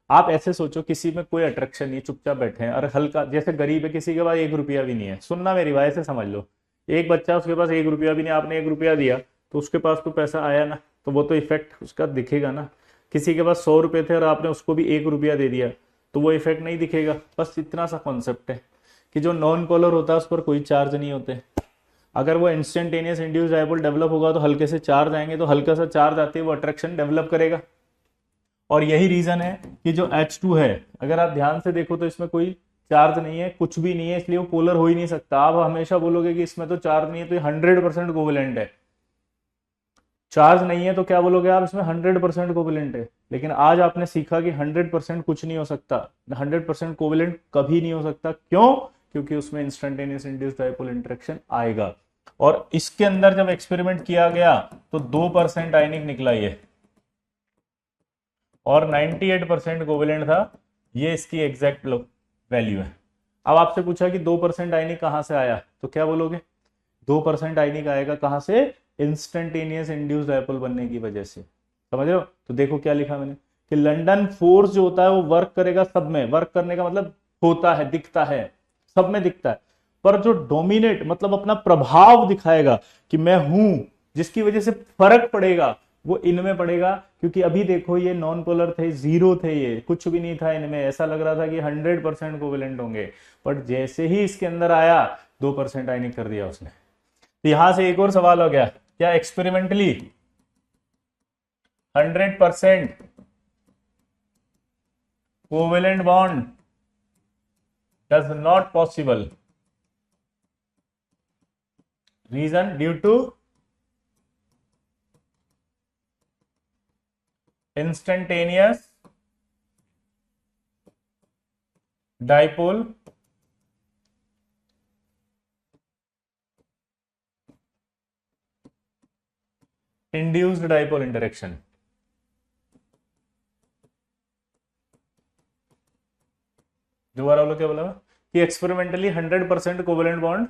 आप ऐसे सोचो किसी में कोई अट्रैक्शन नहीं, चुपचाप बैठे हैं, और हल्का, जैसे गरीब है, किसी के पास 1 रुपया भी नहीं है, सुनना मेरी बात से समझ लो, एक बच्चा उसके पास 1 रुपया भी नहीं, आपने 1 रुपया दिया तो उसके पास तो पैसा आया ना, तो वो तो इफेक्ट उसका दिखेगा ना। किसी के पास 100 रुपए थे और आपने उसको भी 1 रुपया दे दिया तो वो इफेक्ट नहीं दिखेगा। बस इतना सा कॉन्सेप्ट है कि जो नॉन पोलर होता है उस पर कोई चार्ज नहीं होते। अगर वो इंस्टेंटेनियस इंड्यूस्ड डायपोल डेवलप होगा तो हल्के से चार्ज आएंगे, तो हल्का सा चार्ज आते ही वो अट्रैक्शन डेवलप करेगा। और यही रीजन है कि जो H2 है, अगर आप ध्यान से देखो तो इसमें कोई चार्ज नहीं है, कुछ भी नहीं है, इसलिए वो पोलर हो ही नहीं सकता। आप हमेशा बोलोगे कि इसमें तो चार्ज नहीं है, तो ये 100% कोवेलेंट है। चार्ज नहीं है तो क्या बोलोगे आप, इसमें 100% कोवेलेंट है। लेकिन आज आपने सीखा कि 100% कुछ नहीं हो सकता, 100% कोवेलेंट कभी नहीं हो सकता। क्यों? क्योंकि उसमें इंस्टेंटेनियस इंड्यूस्ड डायपोल इंटरेक्शन आएगा। और इसके अंदर जब एक्सपेरिमेंट किया गया तो 2% आयनिक निकला ये, और 98% कोवेलेंट था। ये इसकी एग्जैक्ट वैल्यू है। अब आपसे पूछा कि 2% आयनिक कहां से आया, तो क्या बोलोगे? 2% आयनिक आएगा कहां से? इंस्टेंटेनियस इंड्यूस्ड डायपोल बनने की वजह से। समझ रहे हो? तो देखो क्या लिखा मैंने कि लंडन फोर्स जो होता है वो वर्क करेगा सब में। वर्क करने का मतलब होता है, दिखता है, सब में दिखता है। पर जो डोमिनेट मतलब अपना प्रभाव दिखाएगा कि मैं हूं, जिसकी वजह से फर्क पड़ेगा, वो इनमें पड़ेगा। क्योंकि अभी देखो ये नॉन पोलर थे, जीरो थे, ये कुछ भी नहीं था इनमें। ऐसा लग रहा था कि 100% कोवेलेंट होंगे, बट जैसे ही इसके अंदर आया 2% आयनिक कर दिया उसने। तो यहां से एक और सवाल हो गया, क्या experimentally 100% covalent bond does not possible? Reason due to instantaneous dipole induced dipole interaction। दोबारा बोलो क्या बोला कि experimentally 100% covalent bond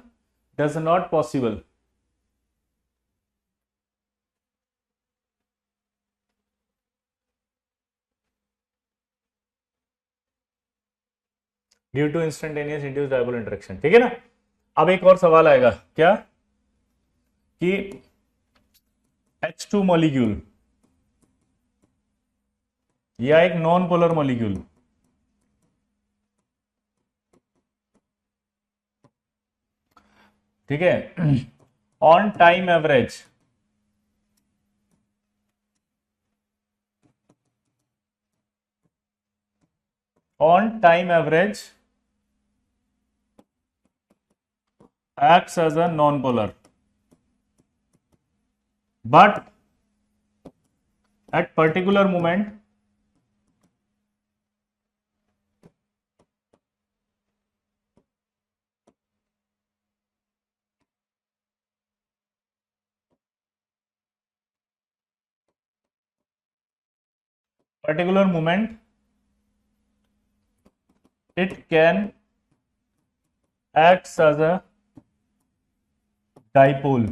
does not possible due to instantaneous induced dipole interaction. ठीक है ना? अब एक और सवाल आएगा, क्या कि H2 मॉलिक्यूल या एक नॉन पोलर मॉलिक्यूल ठीक है on time average acts as a non-polar, but at particular moment it can acts as a dipole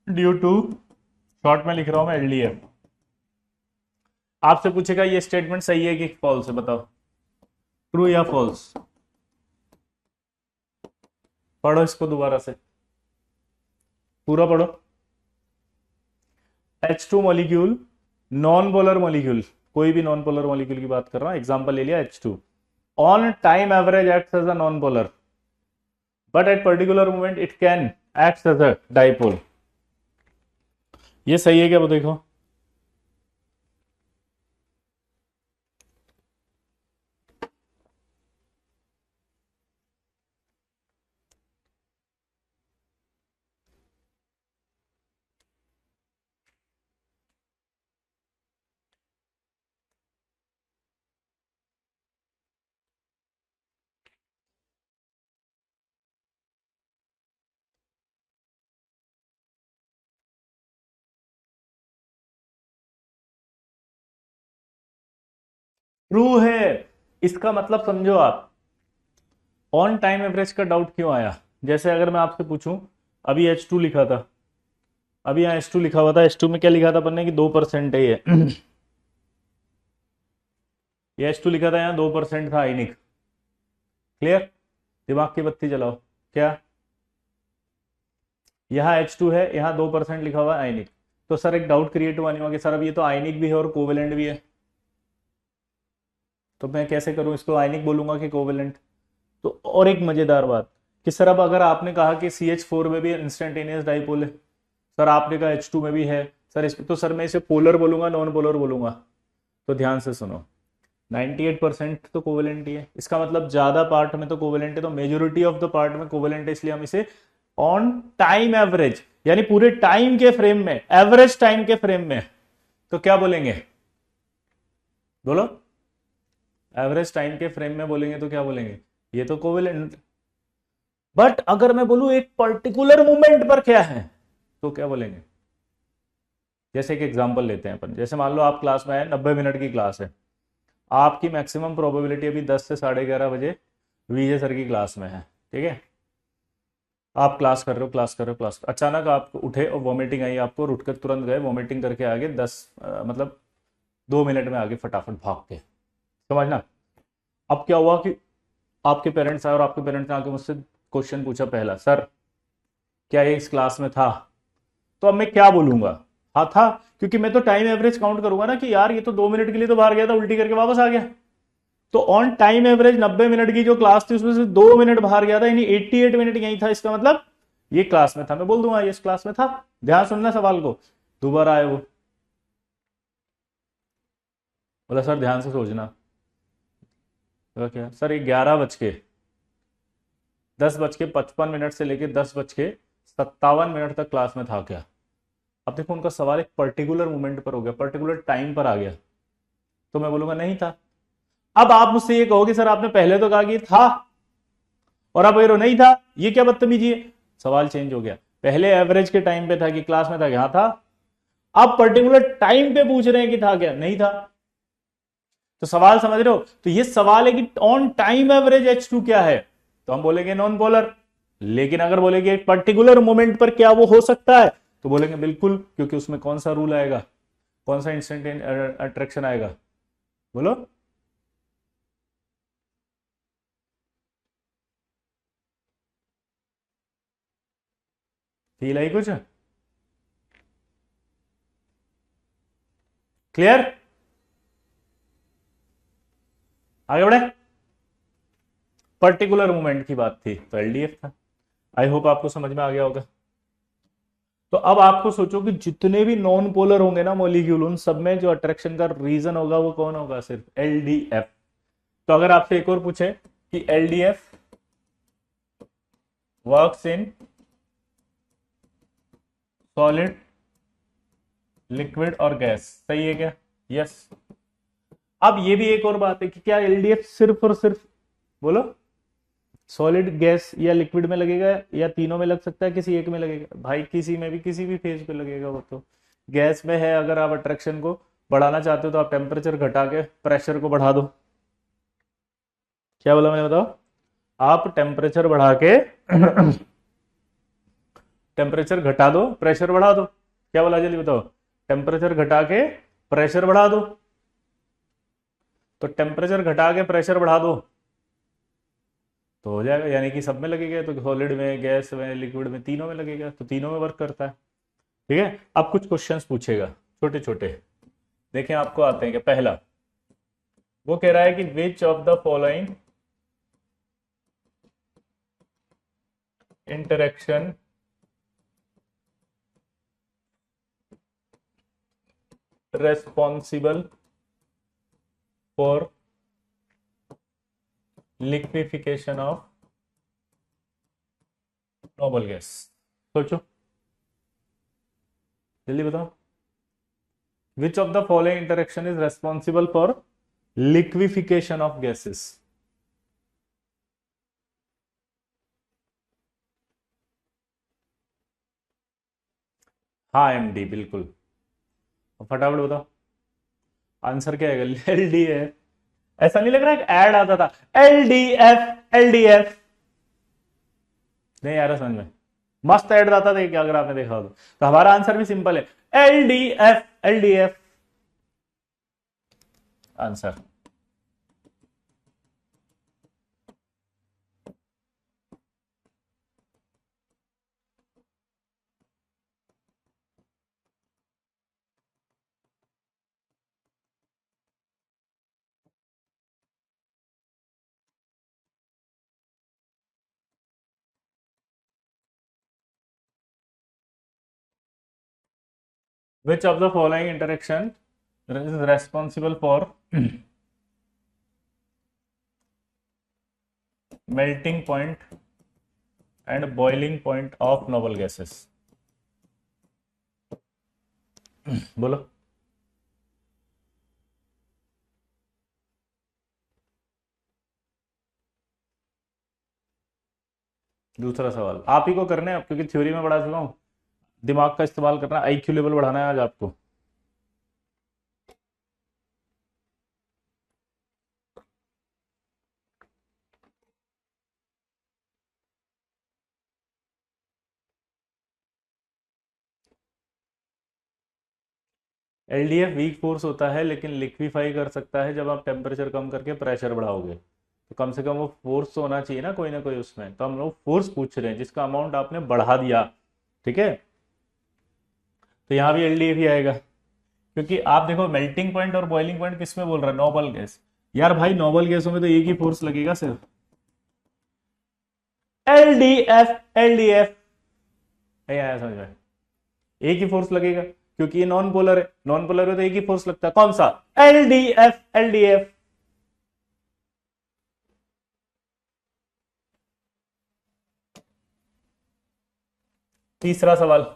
due to, short में लिख रहा हूं मैं, LDF। आपसे पूछेगा ये स्टेटमेंट सही है कि फॉल्स है, बताओ ट्रू या फॉल्स। पढ़ो इसको दोबारा से, पूरा पढ़ो। H2 molecule, non polar molecule, कोई भी नॉन पोलर मॉलिक्यूल की बात कर रहा हूं, एग्जांपल ले लिया H2, on time average acts as a non polar, but at particular moment it can act as a dipole. ये सही है क्या? वो देखो, ट्रू है। इसका मतलब समझो आप, ऑन टाइम एवरेज का डाउट क्यों आया? जैसे अगर मैं आपसे पूछूं, अभी H2 लिखा था, अभी यहाँ H2 लिखा हुआ था, H2 में क्या लिखा था अपन ने कि 2% है ये H2 लिखा था, यहाँ 2% था आयनिक। क्लियर? दिमाग की बत्ती जलाओ। क्या यहाँ H2 है, यहाँ 2% लिखा हुआ है आयनिक। तो सर एक डाउट क्रिएट हुआ नहीं होगा कि सर अब ये तो आयनिक भी है और कोवेलेंट भी है, तो मैं कैसे करूं इसको, आयनिक बोलूंगा कि कोवेलेंट? तो और एक मजेदार बात कि सर अब अगर आपने कहा कि CH4 में भी इंस्टेंटेनियस डाइपोल है, सर आपने कहा H2 में भी है, सर इस तो सर मैं इसे पोलर बोलूंगा नॉन पोलर बोलूंगा? तो ध्यान से सुनो, 98% तो कोवेलेंट ही है, इसका मतलब ज्यादा पार्ट में तो कोवेलेंट है, तो मेजोरिटी ऑफ द पार्ट में कोवेलेंट है, इसलिए हम इसे ऑन टाइम एवरेज यानी पूरे टाइम के फ्रेम में, एवरेज टाइम के फ्रेम में, तो क्या बोलेंगे? बोलो, एवरेज टाइम के फ्रेम में बोलेंगे तो क्या बोलेंगे? ये तो कोवेलेंट। बट अगर मैं बोलूं एक पर्टिकुलर मोमेंट पर क्या है, तो क्या बोलेंगे? जैसे एक एग्जांपल लेते हैं अपन, जैसे मान लो आप क्लास में आए, 90 मिनट की क्लास है, आपकी मैक्सिमम प्रोबेबिलिटी अभी 10 से 11:30 बजे विजय सर की क्लास में है, ठीक है? आप क्लास कर रहे हो, क्लास कर रहे हो, क्लास, अचानक आप उठे और वॉमिटिंग आई आपको, उठ कर तुरंत गए, वॉमिटिंग करके आगे मतलब 2 मिनट में आगे फटाफट भाग के, समझना। अब क्या हुआ कि आपके पेरेंट्स आए और आपके पेरेंट्स ने आके मुझसे क्वेश्चन पूछा, पहला, सर क्या ये इस क्लास में था? तो अब मैं क्या बोलूंगा? हाँ था, क्योंकि मैं तो टाइम एवरेज काउंट करूंगा ना कि यार ये तो 2 मिनट के लिए तो बाहर गया था, उल्टी करके वापस आ गया। तो ऑन टाइम एवरेज 90 मिनट की जो क्लास थी उसमें से 2 मिनट बाहर गया था, यानी 88 मिनट यही था, इसका मतलब ये क्लास में था, मैं बोल दूंगा ये इस क्लास में था। ध्यान सुनना सवाल को, दोबारा आए वो, बोला सर ध्यान से सोचना। बोला क्या सर? 11:10:55 से लेकर 10:57 तक क्लास में था क्या? अब देखो उनका सवाल एक पर्टिकुलर मोमेंट पर हो गया, पर्टिकुलर टाइम पर आ गया, तो मैं बोलूंगा नहीं था। अब आप मुझसे ये कहोगे सर आपने पहले तो कहा कि था और अब ये नहीं था, ये क्या बदतमीजी है? सवाल चेंज हो गया, पहले एवरेज के टाइम पे था कि क्लास में था क्या? था। अब पर्टिकुलर टाइम पे पूछ रहे हैं कि था क्या? नहीं था। तो सवाल समझ रहे हो? तो ये सवाल है कि ऑन टाइम एवरेज H2 क्या है, तो हम बोलेंगे नॉन पोलर। लेकिन अगर बोलेंगे एक पर्टिकुलर मोमेंट पर क्या वो हो सकता है, तो बोलेंगे बिल्कुल, क्योंकि उसमें कौन सा रूल आएगा, कौन सा इंस्टेंट अट्रैक्शन आएगा? बोलो। फील आई कुछ? क्लियर? आगे बढ़े। पर्टिकुलर मूवमेंट की बात थी तो LDF था। आई होप आपको समझ में आ गया होगा। तो अब आपको सोचो कि जितने भी नॉन पोलर होंगे ना मॉलिक्यूल, उन सब में जो अट्रैक्शन का रीजन होगा वो कौन होगा? सिर्फ LDF। तो अगर आपसे एक और पूछे कि LDF works in solid, liquid और गैस, सही है क्या? यस। अब ये भी एक और बात है कि क्या LDF सिर्फ और सिर्फ, बोलो, सॉलिड, गैस या लिक्विड में लगेगा, या तीनों में लग सकता है, किसी एक में लगेगा? भाई किसी में भी, किसी भी फेज पे लगेगा वो तो। गैस में है, अगर आप अट्रैक्शन को बढ़ाना चाहते हो तो आप टेम्परेचर घटा के प्रेशर को बढ़ा दो। क्या बोला मैंने, बताओ? आप टेम्परेचर बढ़ा के टेम्परेचर घटा दो, प्रेशर बढ़ा दो। क्या बोला, जल्दी बताओ? टेम्परेचर घटा के प्रेशर बढ़ा दो। तो टेम्परेचर घटा के प्रेशर बढ़ा दो तो हो जाएगा, यानी कि सब में लगेगा, तो सॉलिड में, गैस में, लिक्विड में, तीनों में लगेगा, तो तीनों में वर्क करता है। ठीक है। अब कुछ क्वेश्चंस पूछेगा छोटे छोटे, देखें आपको आते हैं क्या। पहला वो कह रहा है कि which of the following interaction responsible for liquefaction of noble gas? सोचो, जल्दी बताओ। Which of the following interaction is responsible for liquefaction of gases? हाँ MD, बिल्कुल। फटाफट बताओ आंसर क्या है। LDF। ऐसा नहीं लग रहा है एड आता था, LDF LDF? नहीं आ रहा समझ में? मस्त ऐड आता था क्या, अगर आपने देखा हो तो हमारा आंसर भी सिंपल है, LDF LDF answer. Which of the following interaction is responsible for melting point and boiling point of noble gases? बोलो। दूसरा सवाल आप ही को करना है क्योंकि थ्योरी में पढ़ा चुका हूं। दिमाग का इस्तेमाल करना, आईक्यू लेवल बढ़ाना है आज आपको। एलडीएफ वीक फोर्स होता है लेकिन लिक्विफाई कर सकता है जब आप टेम्परेचर कम करके प्रेशर बढ़ाओगे। तो कम से कम वो फोर्स तो होना चाहिए ना कोई उसमें। तो हम लोग फोर्स पूछ रहे हैं जिसका अमाउंट आपने बढ़ा दिया। ठीक है, तो यहाँ भी एलडीएफ ही आएगा क्योंकि आप देखो मेल्टिंग पॉइंट और बॉइलिंग पॉइंट किस में बोल रहा है, नोबल गैस। यार भाई नोबल गैसों में तो एक ही फोर्स लगेगा सिर्फ, एलडीएफ। एलडीएफ आया समझ में, एक ही फोर्स लगेगा क्योंकि ये नॉन पोलर है। नॉन पोलर है तो एक ही फोर्स लगता है, कौन सा? एलडीएफ। एलडीएफ। तीसरा सवाल,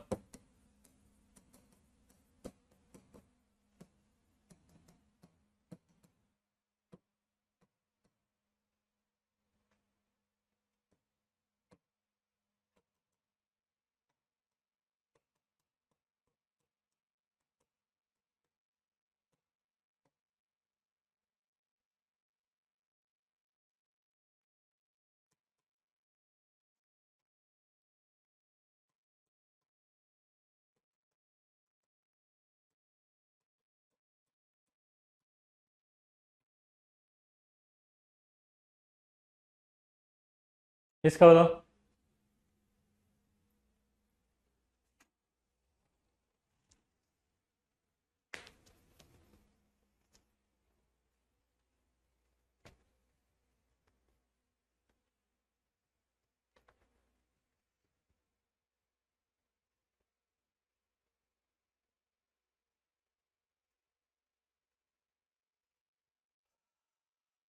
इसका बताओ।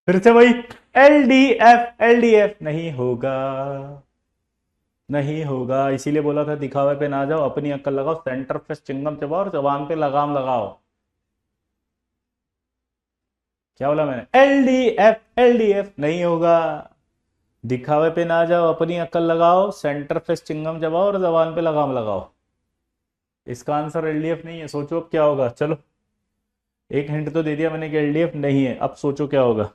फिर से वही, एलडीएफ। एलडीएफ नहीं होगा, नहीं होगा। इसीलिए बोला था दिखावे पे ना जाओ, अपनी अक्ल लगाओ, सेंटर पे चिंगम चबाओ और जबान पे लगाम लगाओ। क्या बोला मैंने? एलडीएफ। एलडीएफ नहीं होगा। दिखावे पे ना जाओ, अपनी अक्ल लगाओ, सेंटर पे चिंगम चबाओ और जबान पे लगाम लगाओ। इसका आंसर एलडीएफ नहीं है। सोचो अब क्या होगा। चलो एक हिंट तो दे दिया मैंने कि एलडीएफ नहीं है, अब सोचो क्या होगा।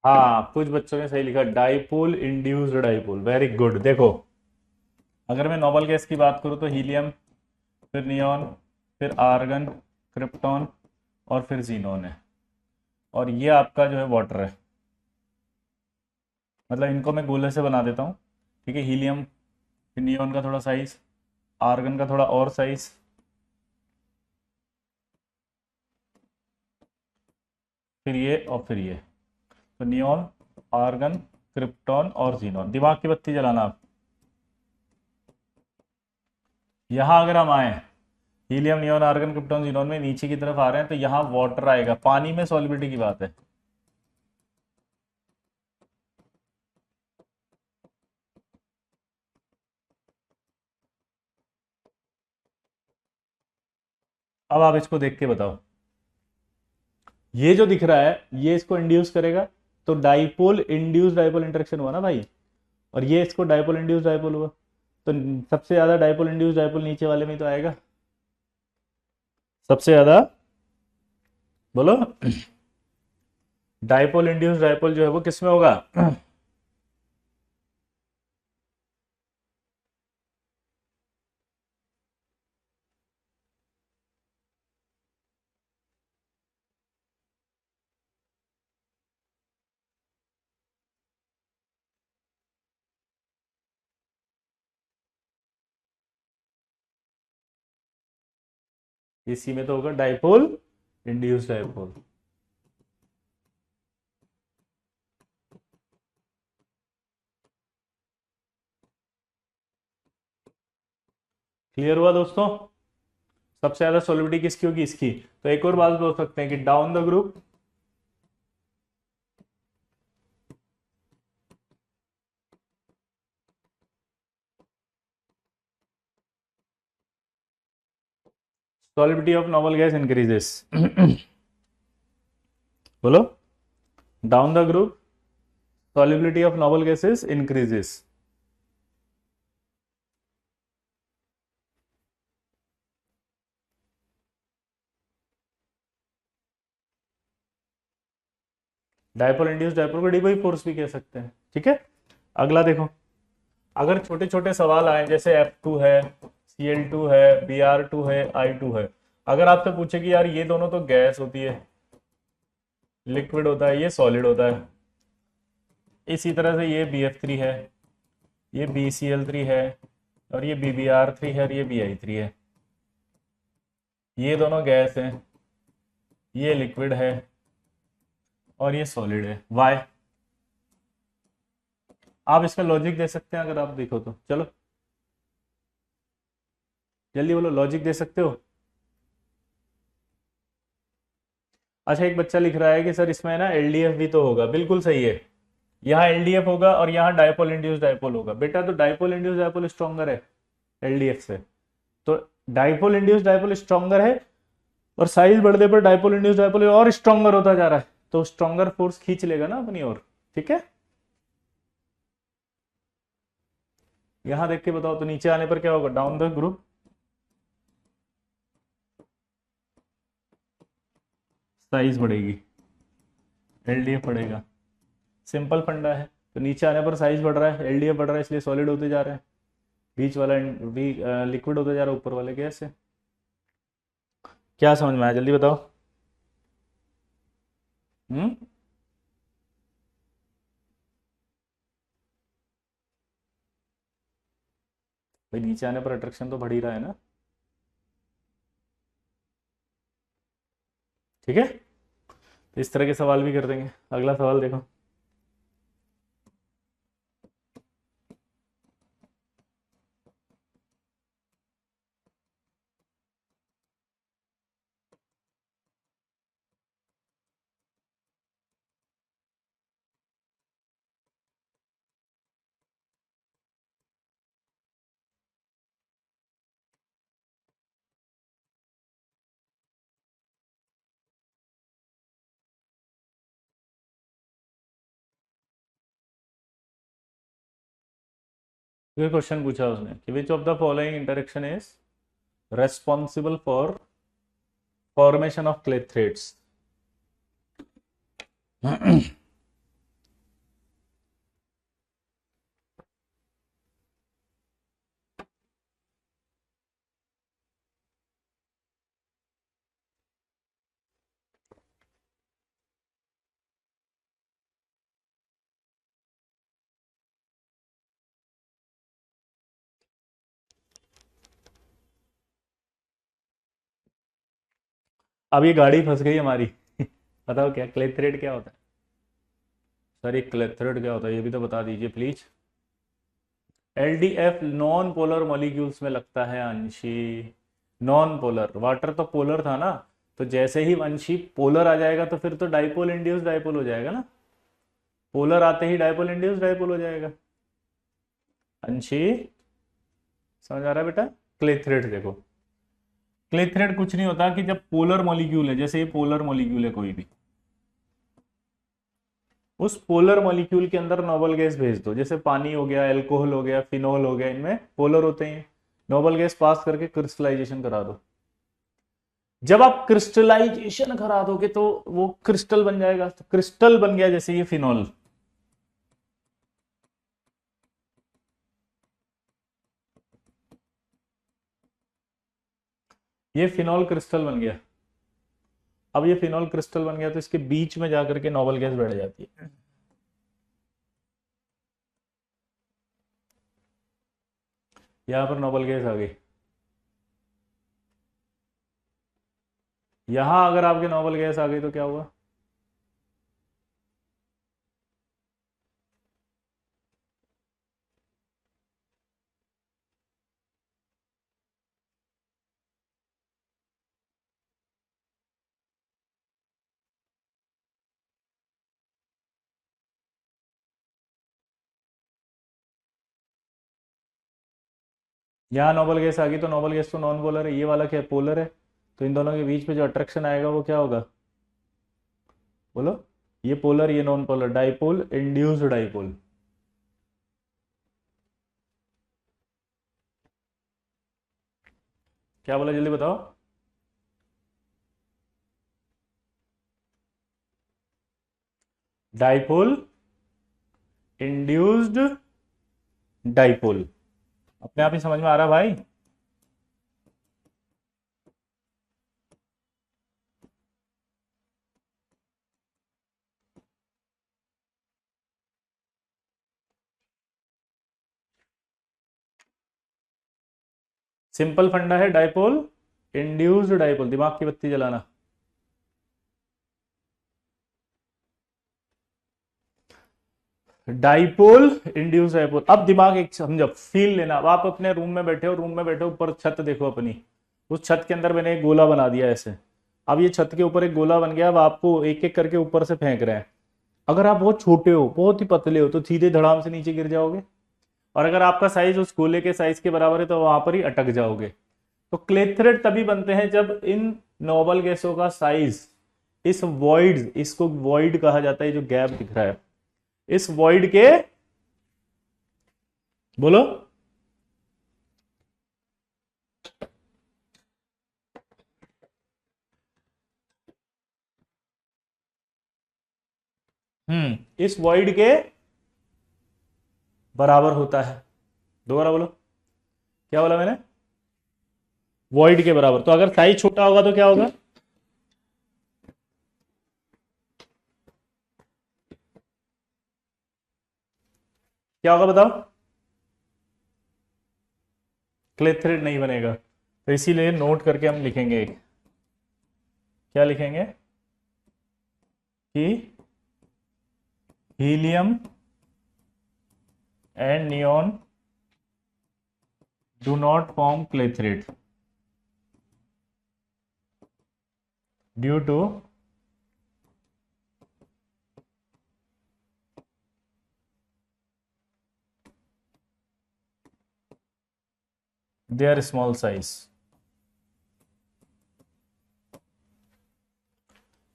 हाँ कुछ बच्चों ने सही लिखा, dipole induced dipole. Very good. देखो अगर मैं नोबल गैस की बात करूं तो हीलियम, फिर नियॉन, फिर आर्गन, क्रिप्टॉन और फिर जीनोन है। और ये आपका जो है वाटर है। मतलब इनको मैं गोले से बना देता हूँ। ठीक है, हीलियम, फिर नियॉन का थोड़ा साइज, आर्गन का थोड़ा और साइज, फिर ये और फिर ये। तो नियॉन, आर्गन, क्रिप्टॉन और जीनोन। दिमाग की बत्ती जलाना आप। यहां अगर हम आए, helium, neon, argon, krypton, xenon में नीचे की तरफ आ रहे हैं तो यहाँ वाटर आएगा। पानी में सॉलिबिलिटी की बात है। अब आप इसको देख के बताओ, ये जो दिख रहा है ये इसको इंड्यूस करेगा। तो डाइपोल इंड्यूस डाइपोल इंटरेक्शन हुआ ना भाई। और ये इसको डाइपोल इंड्यूस डाइपोल हुआ। तो सबसे ज्यादा डाइपोल इंड्यूस डाइपोल नीचे वाले में ही तो आएगा। सबसे ज्यादा बोलो। डाइपोल इंड्यूस डाइपोल जो है वो किसमें होगा? इसी में तो होगा डाइपोल इंड्यूस डाइपोल। क्लियर हुआ दोस्तों? सबसे ज्यादा सॉलिबिलिटी किसकी होगी? इसकी। तो एक और बात बोल सकते हैं कि down the group solubility of normal gas increases. बोलो। Down the group solubility of noble gases increases। Dipole induce dipole को डीबाई फोर्स भी कह सकते हैं। ठीक है, अगला देखो। अगर छोटे छोटे सवाल आए जैसे F2 है, Cl2 है, Br2 है, I2 है, अगर आपसे पूछे कि यार ये दोनों तो गैस होती है, लिक्विड होता है, ये सॉलिड होता है, इसी तरह से ये BF3 है, ये BCl3 है, और ये BBr3 है, और ये Bi3 है, ये दोनों गैस हैं, ये लिक्विड है, और ये सॉलिड है। वाई? आप इसका लॉजिक दे सकते हैं अगर आप देखो तो। चलो जल्दी बोलो, लॉजिक दे सकते हो? अच्छा, एक बच्चा लिख रहा है कि सर इसमें ना एलडीएफ भी तो होगा। बिल्कुल सही है, यहाँ एलडीएफ होगा और यहाँ डायपोल इंड्यूस डायपोल होगा। बेटा तो डायपोल इंड्यूस डायपोल स्ट्रॉन्गर है एलडीएफ से, तो डायपोल इंड्यूस डायपोल स्ट्रॉन्गर है, और साइज बढ़ने पर डायपोल इंड्यूस डायपोल और स्ट्रॉन्गर होता जा रहा है, तो स्ट्रॉन्गर फोर्स खींच लेगा ना अपनी ओर। ठीक है, यहां देख के बताओ तो नीचे आने पर क्या होगा? डाउन द ग्रुप साइज बढ़ेगी, एलडीएफ बढ़ेगा। सिंपल फंडा है। तो नीचे आने पर साइज बढ़ रहा है, एलडीएफ बढ़ रहा है, इसलिए सॉलिड होते जा रहे हैं, बीच वाला भी लिक्विड होता जा रहा है, ऊपर वाले गैस है। क्या समझ में आया? जल्दी बताओ। हम्म भाई नीचे आने पर अट्रैक्शन तो बढ़ ही रहा है ना। ठीक है, तो इस तरह के सवाल भी कर देंगे। अगला सवाल देखो। ये क्वेश्चन पूछा उसने कि which of the following interaction is responsible for formation of clay threads. अब ये गाड़ी फंस गई हमारी। बताओ क्या क्ले थ्रेड क्या होता है? सर ये क्ले थ्रेड क्या होता है ये भी तो बता दीजिए please. LDF non polar molecules में लगता है अंशी। नॉन पोलर, वाटर तो पोलर था ना, तो जैसे ही अंशी पोलर आ जाएगा तो फिर तो डाइपोल इंड्यूस डाइपोल हो जाएगा ना। पोलर आते ही डाइपोल इंड्यूस डाइपोल हो जाएगा। अंशी समझ आ रहा है बेटा? क्ले थ्रेड देखो, क्ले थ्रेड कुछ नहीं होता कि जब पोलर मॉलिक्यूल है, जैसे ये पोलर मॉलिक्यूल है कोई भी, उस पोलर मॉलिक्यूल के अंदर नोबल गैस भेज दो, जैसे पानी हो गया, अल्कोहल हो गया, फिनोल हो गया, इनमें पोलर होते हैं, नोबल गैस पास करके क्रिस्टलाइजेशन करा दो। जब आप क्रिस्टलाइजेशन करा दोगे तो वो क्रिस्टल बन जाएगा, तो क्रिस्टल बन गया जैसे ये फिनॉल। ये फिनॉल क्रिस्टल बन गया। अब ये फिनॉल क्रिस्टल बन गया तो इसके बीच में जाकर के नोबल गैस बैठ जाती है। यहां पर नोबल गैस आ गई। यहां अगर आपके नोबल गैस आ गई तो क्या हुआ? यहाँ नोबल गैस आ गई तो नोबल गैस तो नॉन पोलर है, ये वाला क्या है? पोलर है। तो इन दोनों के बीच में जो अट्रैक्शन आएगा वो क्या होगा? बोलो। ये पोलर, ये non polar, dipole, induced dipole. क्या बोला, जल्दी बताओ। Dipole, induced dipole. अपने आप ही समझ में आ रहा भाई? सिंपल फंडा है, डाइपोल इंड्यूस्ड डाइपोल। दिमाग की बत्ती जलाना। Dipole, induce dipole. अब दिमाग एक समझो, फील लेना। अब आप अपने रूम में बैठे हो, ऊपर छत देखो अपनी। उस छत के अंदर मैंने एक गोला बना दिया ऐसे। अब ये छत के ऊपर एक गोला बन गया, अब आपको एक एक करके ऊपर से फेंक रहे हैं। अगर आप बहुत छोटे हो, बहुत ही पतले हो, तो सीधे धड़ाम से नीचे गिर जाओगे। और अगर आपका साइज उस गोले के साइज के बराबर है तो वहां पर ही अटक जाओगे। तो क्ले थ्रेड तभी बनते हैं जब इन नोबल गैसों का साइज इस वॉइड, इसको वॉइड कहा जाता है, जो गैप दिख रहा है, इस वॉइड के, बोलो, इस वॉइड के बराबर होता है। दोबारा बोलो, क्या बोला मैंने? वॉइड के बराबर। तो अगर साइज छोटा होगा तो क्या होगा? क्या होगा बताओ? क्ले थ्रेड नहीं बनेगा। तो इसीलिए नोट करके हम लिखेंगे, क्या लिखेंगे? कि helium and neon do not form clathrate due to their small size.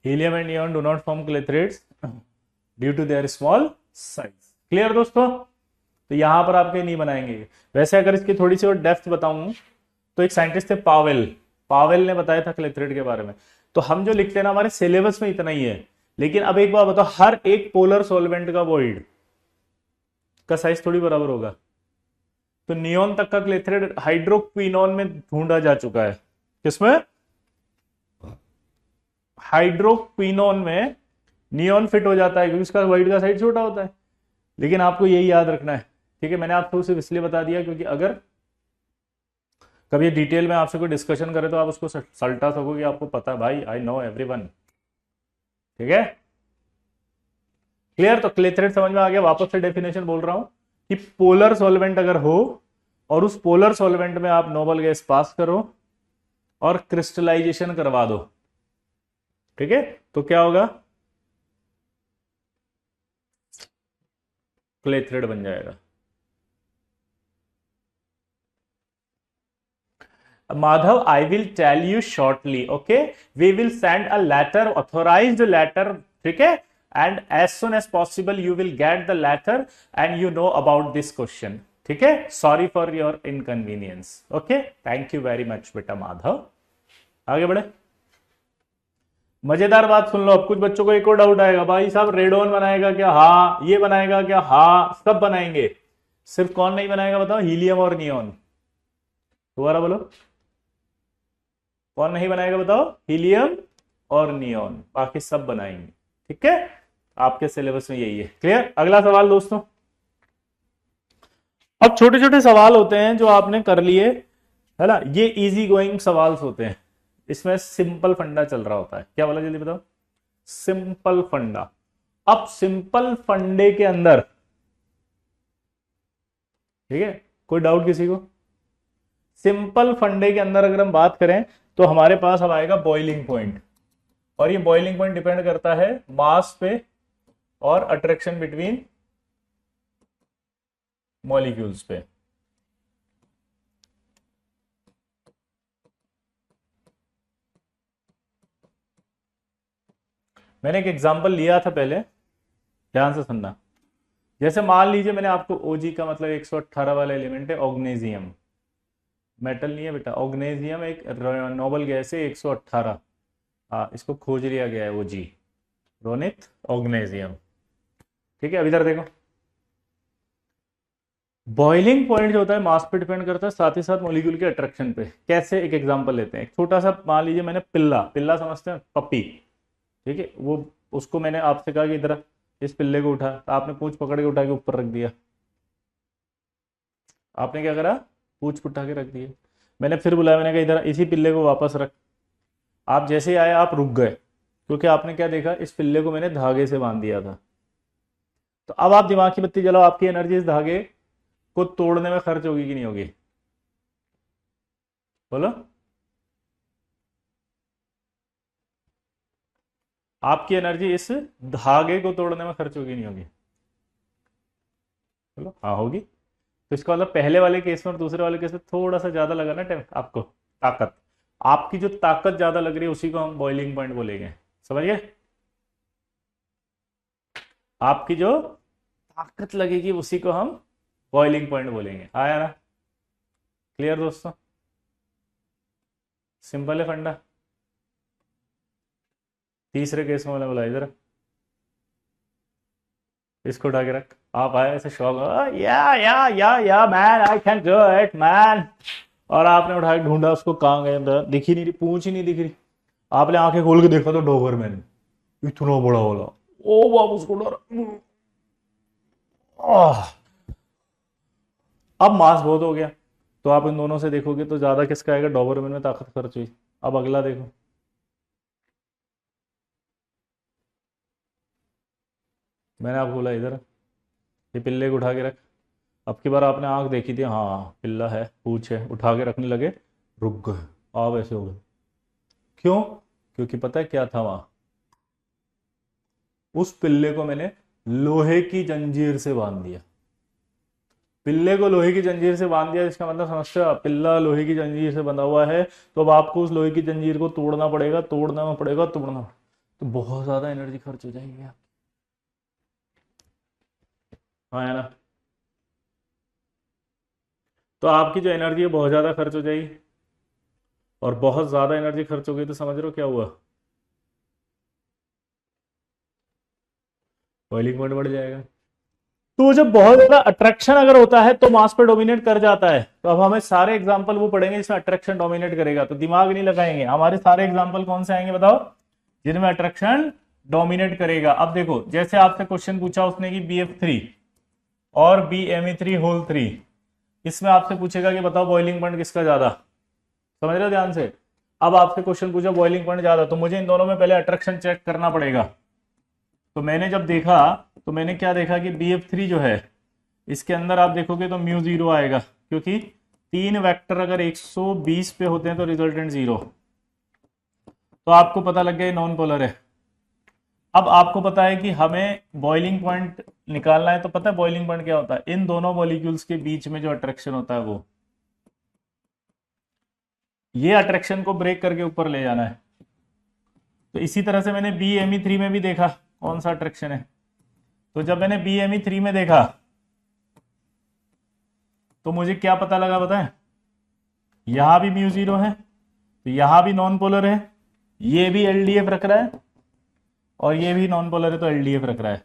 Helium and neon do not form clay threads due to their small size. Clear दोस्तों? तो यहां पर आपके नहीं बनाएंगे। वैसे अगर इसकी थोड़ी सी और डेप्थ बताऊं तो एक साइंटिस्ट थे पावेल, पावेल ने बताया था क्ले थ्रेड के बारे में। तो हम जो लिखते हैं ना, हमारे सिलेबस में इतना ही है। लेकिन अब एक बात बताओ, हर एक पोलर सॉल्वेंट का वॉइड का साइज थोड़ी बराबर होगा। तो नियोन तक का क्ले थ्रेड हाइड्रोक्विनोन में ढूंढा जा चुका है। किसमें? हाइड्रोक्विनोन में नियोन फिट हो जाता है, क्योंकि इसका वाइड का साइड छोटा होता है। लेकिन आपको यही याद रखना है, ठीक है? मैंने आपको सिर्फ इसलिए बता दिया क्योंकि अगर कभी डिटेल में आपसे कोई डिस्कशन करे तो आप उसको सल्टा सकोगे, आपको पता है भाई, आई नो एवरीवन। ठीक है, क्लियर? तो क्ले थ्रेड समझ में आ गया। वापस से डेफिनेशन बोल रहा हूं कि पोलर सॉल्वेंट अगर हो और उस पोलर सॉल्वेंट में आप नोबल गैस पास करो और क्रिस्टलाइजेशन करवा दो, ठीक है, तो क्या होगा? क्ले थ्रेड बन जाएगा। Madhav, I will tell you shortly. Okay, we will send a letter, authorized letter. ठीक है, and as soon as possible you will get the letter and you know about this question. ठीक है, sorry for your inconvenience. Okay, thank you very much बेटा माधव। आगे बढ़े। मजेदार बात सुन लो, अब कुछ बच्चों को एक और डाउट आएगा, भाई साहब रेडॉन बनाएगा क्या? हाँ। ये बनाएगा क्या? हाँ, सब बनाएंगे। सिर्फ कौन नहीं बनाएगा बताओ? हीलियम और नियॉन। दोबारा बोलो, कौन नहीं बनाएगा बताओ? हीलियम और नियॉन, बाकी सब बनाएंगे। ठीक है, आपके सिलेबस में यही है। क्लियर? अगला सवाल दोस्तों। अब छोटे छोटे सवाल होते हैं जो आपने कर लिए, है ना, ये इजी गोइंग सवाल होते हैं, इसमें सिंपल फंडा चल रहा होता है। क्या बोला जल्दी बताओ? सिंपल फंडा। अब सिंपल फंडे के अंदर, ठीक है, कोई डाउट किसी को? सिंपल फंडे के अंदर अगर हम बात करें तो हमारे पास अब आएगा बॉइलिंग पॉइंट, और ये बॉइलिंग पॉइंट डिपेंड करता है मास पे और अट्रैक्शन बिटवीन मॉलिक्यूल्स पे। मैंने एक एग्जांपल लिया था पहले, ध्यान से सुनना। जैसे मान लीजिए मैंने आपको ओजी का मतलब 118 वाला एलिमेंट है ऑग्नेजियम, मेटल नहीं है बेटा, ऑग्नेजियम एक नोबल गैस है 118। हाँ, इसको खोज लिया गया है ओजी, रोनित ऑग्नेजियम। ठीक है, अब इधर देखो, बॉइलिंग पॉइंट जो होता है मास पे डिपेंड करता है, साथ ही साथ मॉलिक्यूल के अट्रैक्शन पे। कैसे? एक एग्जांपल लेते हैं, एक छोटा सा मान लीजिए मैंने पिल्ला, पिल्ला समझते हैं, पपी, ठीक है, वो उसको मैंने आपसे कहा कि इधर इस पिल्ले को उठा, तो आपने पूंछ पकड़ के उठा के ऊपर रख दिया। आपने क्या करा? पूंछ उठा के रख दिया। मैंने फिर बुलाया, मैंने कहा इधर इसी पिल्ले को वापस रख। आप जैसे ही आए आप रुक गए, क्योंकि आपने क्या देखा? इस पिल्ले को मैंने धागे से बांध दिया था। तो अब आप दिमाग की बत्ती जलाओ, आपकी एनर्जी इस धागे को तोड़ने में खर्च होगी कि नहीं होगी? बोलो, आपकी एनर्जी इस धागे को तोड़ने में खर्च होगी नहीं होगी? बोलो, हाँ होगी। तो इसका मतलब पहले वाले केस में और दूसरे वाले केस में थोड़ा सा ज्यादा लगा ना टाइम आपको, ताकत। आपकी जो ताकत ज्यादा लग रही है उसी को हम बॉइलिंग पॉइंट बोलेंगे, समझ गए? आपकी जो ताकत लगेगी उसी को हम बॉइलिंग पॉइंट बोलेंगे। आया ना? क्लियर दोस्तों? सिंपल है फंडा। तीसरे केस में मैंने बोला इधर इसको उठा के रख। आप आए ऐसे शौक, या man I can do it man, और आपने उठा के ढूंढा उसको, कहाँ गए अंदर? दिखी नहीं रही, पूंछ ही नहीं दिख रही। आपने आंखें खोल के देखा तो डोबरमैन इतना बड़ा वाला, ओ बाप, उसको डर। आह, अब मास बहुत हो गया, तो आप इन दोनों से देखोगे तो ज्यादा किसका आएगा? डोबरमैन में ताकत खर्च हुई। अब अगला देखो, मैंने आपको बोला इधर ये पिल्ले को उठा के रख। अब की बार आपने आंख देखी थी, हाँ पिल्ला है, पूछ है, उठा के रखने लगे, रुक गए, आप ऐसे हो गए। क्यों? क्योंकि पता है क्या था वहां? उस पिल्ले को मैंने लोहे की जंजीर से बांध दिया। पिल्ले को लोहे की जंजीर से बांध दिया, इसका मतलब समझते हो आप? पिल्ला लोहे की जंजीर से बंधा हुआ है, तो अब आपको उस लोहे की जंजीर को तोड़ना पड़ेगा, तोड़ना पड़ेगा, तोड़ना पड़ेगा। तो बहुत ज्यादा एनर्जी खर्च हो जाएगी आप। हाँ है ना? तो आपकी जो एनर्जी है बहुत ज्यादा खर्च हो जाएगी, और बहुत ज्यादा एनर्जी खर्च हो गई तो समझ रहे हो क्या हुआ? बॉइलिंग पॉइंट बढ़ जाएगा। तो जब बहुत ज्यादा अट्रैक्शन अगर होता है तो मास पे डोमिनेट कर जाता है। तो अब हमें सारे एग्जांपल वो पढ़ेंगे जिसमें अट्रैक्शन डोमिनेट करेगा, तो दिमाग नहीं लगाएंगे। हमारे सारे एग्जांपल कौन से आएंगे बताओ? जिनमें अट्रैक्शन डोमिनेट करेगा। अब देखो, जैसे आपसे क्वेश्चन पूछा उसने कि BF3 और BMe3 होल 3, इसमें आपसे पूछेगा कि बताओ बॉइलिंग पॉइंट किसका ज्यादा। समझ रहे हो ध्यान से? अब आपसे क्वेश्चन पूछा बॉइलिंग पॉइंट ज्यादा, तो मुझे इन दोनों में पहले अट्रैक्शन चेक करना पड़ेगा। तो मैंने जब देखा तो मैंने क्या देखा कि BF3 जो है, इसके अंदर आप देखोगे तो μ0 आएगा, क्योंकि तीन वेक्टर अगर 120 पे होते हैं तो रिजल्टेंट 0। तो आपको पता लग गया ये नॉन पोलर है। अब आपको पता है कि हमें बॉइलिंग पॉइंट निकालना है, तो पता है बॉइलिंग पॉइंट क्या होता है? इन दोनों मॉलिक्यूल्स के बीच में जो अट्रैक्शन होता है वो, ये अट्रैक्शन को ब्रेक करके ऊपर ले जाना है। तो इसी तरह से मैंने BMe3 में भी देखा कौन सा अट्रैक्शन है। तो जब मैंने BMe3 में देखा तो मुझे क्या पता लगा, पता है? यहां भी μ0 है, तो यहां भी नॉन पोलर है, ये भी एलडीएफ रख रहा है और ये भी नॉन पोलर है तो एलडीएफ रख रहा है।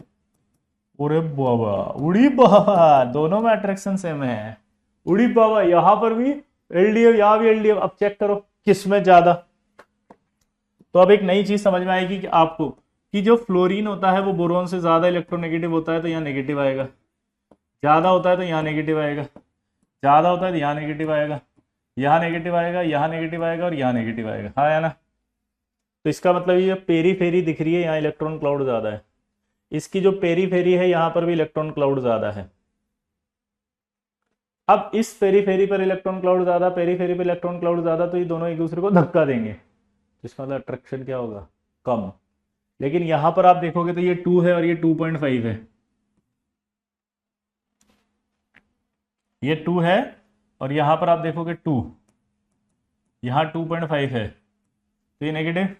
अरे बाबा, उड़ी बाबा, दोनों में अट्रैक्शन सेम है। उड़ी बाबा, यहां पर भी एलडीएफ, यहां भी एलडीएफ। अब चेक करो किस में ज्यादा। तो अब एक नई चीज समझ में आएगी कि आपको, कि जो फ्लोरीन होता है वो बोरोन से ज्यादा इलेक्ट्रोनेगेटिव होता है तो यहाँ नेगेटिव आएगा, ज्यादा होता है तो यहाँ नेगेटिव आएगा, ज्यादा होता है तो यहाँ नेगेटिव आएगा, यहाँ नेगेटिव आएगा, यहाँ नेगेटिव आएगा और यहाँ नेगेटिव आएगा। हाँ है ना। तो इसका मतलब ये पेरी फेरी दिख रही है, यहाँ इलेक्ट्रॉन क्लाउड ज्यादा है। इसकी जो पेरी फेरी है यहाँ पर भी इलेक्ट्रॉन क्लाउड ज्यादा है। अब इस पेरी फेरी पर इलेक्ट्रॉन क्लाउड ज्यादा, पेरी फेरी पर इलेक्ट्रॉन क्लाउड ज्यादा, तो ये दोनों एक दूसरे को धक्का देंगे, तो इसका मतलब अट्रैक्शन क्या होगा, कम। लेकिन यहां पर आप देखोगे तो ये 2 है और ये 2.5 है, ये 2 है और यहां पर आप देखोगे 2, यहां 2.5 है, तो ये नेगेटिव।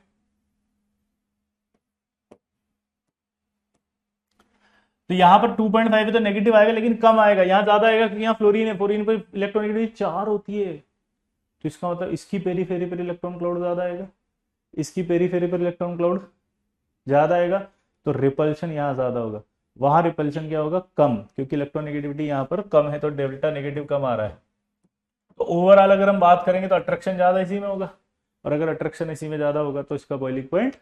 तो यहां पर 2.5 है तो नेगेटिव आएगा, लेकिन कम आएगा, यहां ज्यादा आएगा क्योंकि यहाँ फ्लोरीन है, फ्लोरीन पर इलेक्ट्रॉनिक 4 होती है, तो इसका मतलब इसकी पेरीफेरी पर इलेक्ट्रॉन क्लाउड ज्यादा आएगा, इसकी पेरीफेरी पर इलेक्ट्रॉन क्लाउड ज्यादा आएगा, तो रिपल्शन यहाँ ज्यादा होगा, वहां रिपल्शन क्या होगा, कम, क्योंकि इलेक्ट्रोनेगेटिविटी यहाँ पर कम है तो डेल्टा नेगेटिव कम आ रहा है। तो ओवरऑल अगर हम बात करेंगे तो अट्रैक्शन ज्यादा इसी में होगा, और अगर अट्रैक्शन इसी में ज्यादा होगा तो इसका बॉइलिंग पॉइंट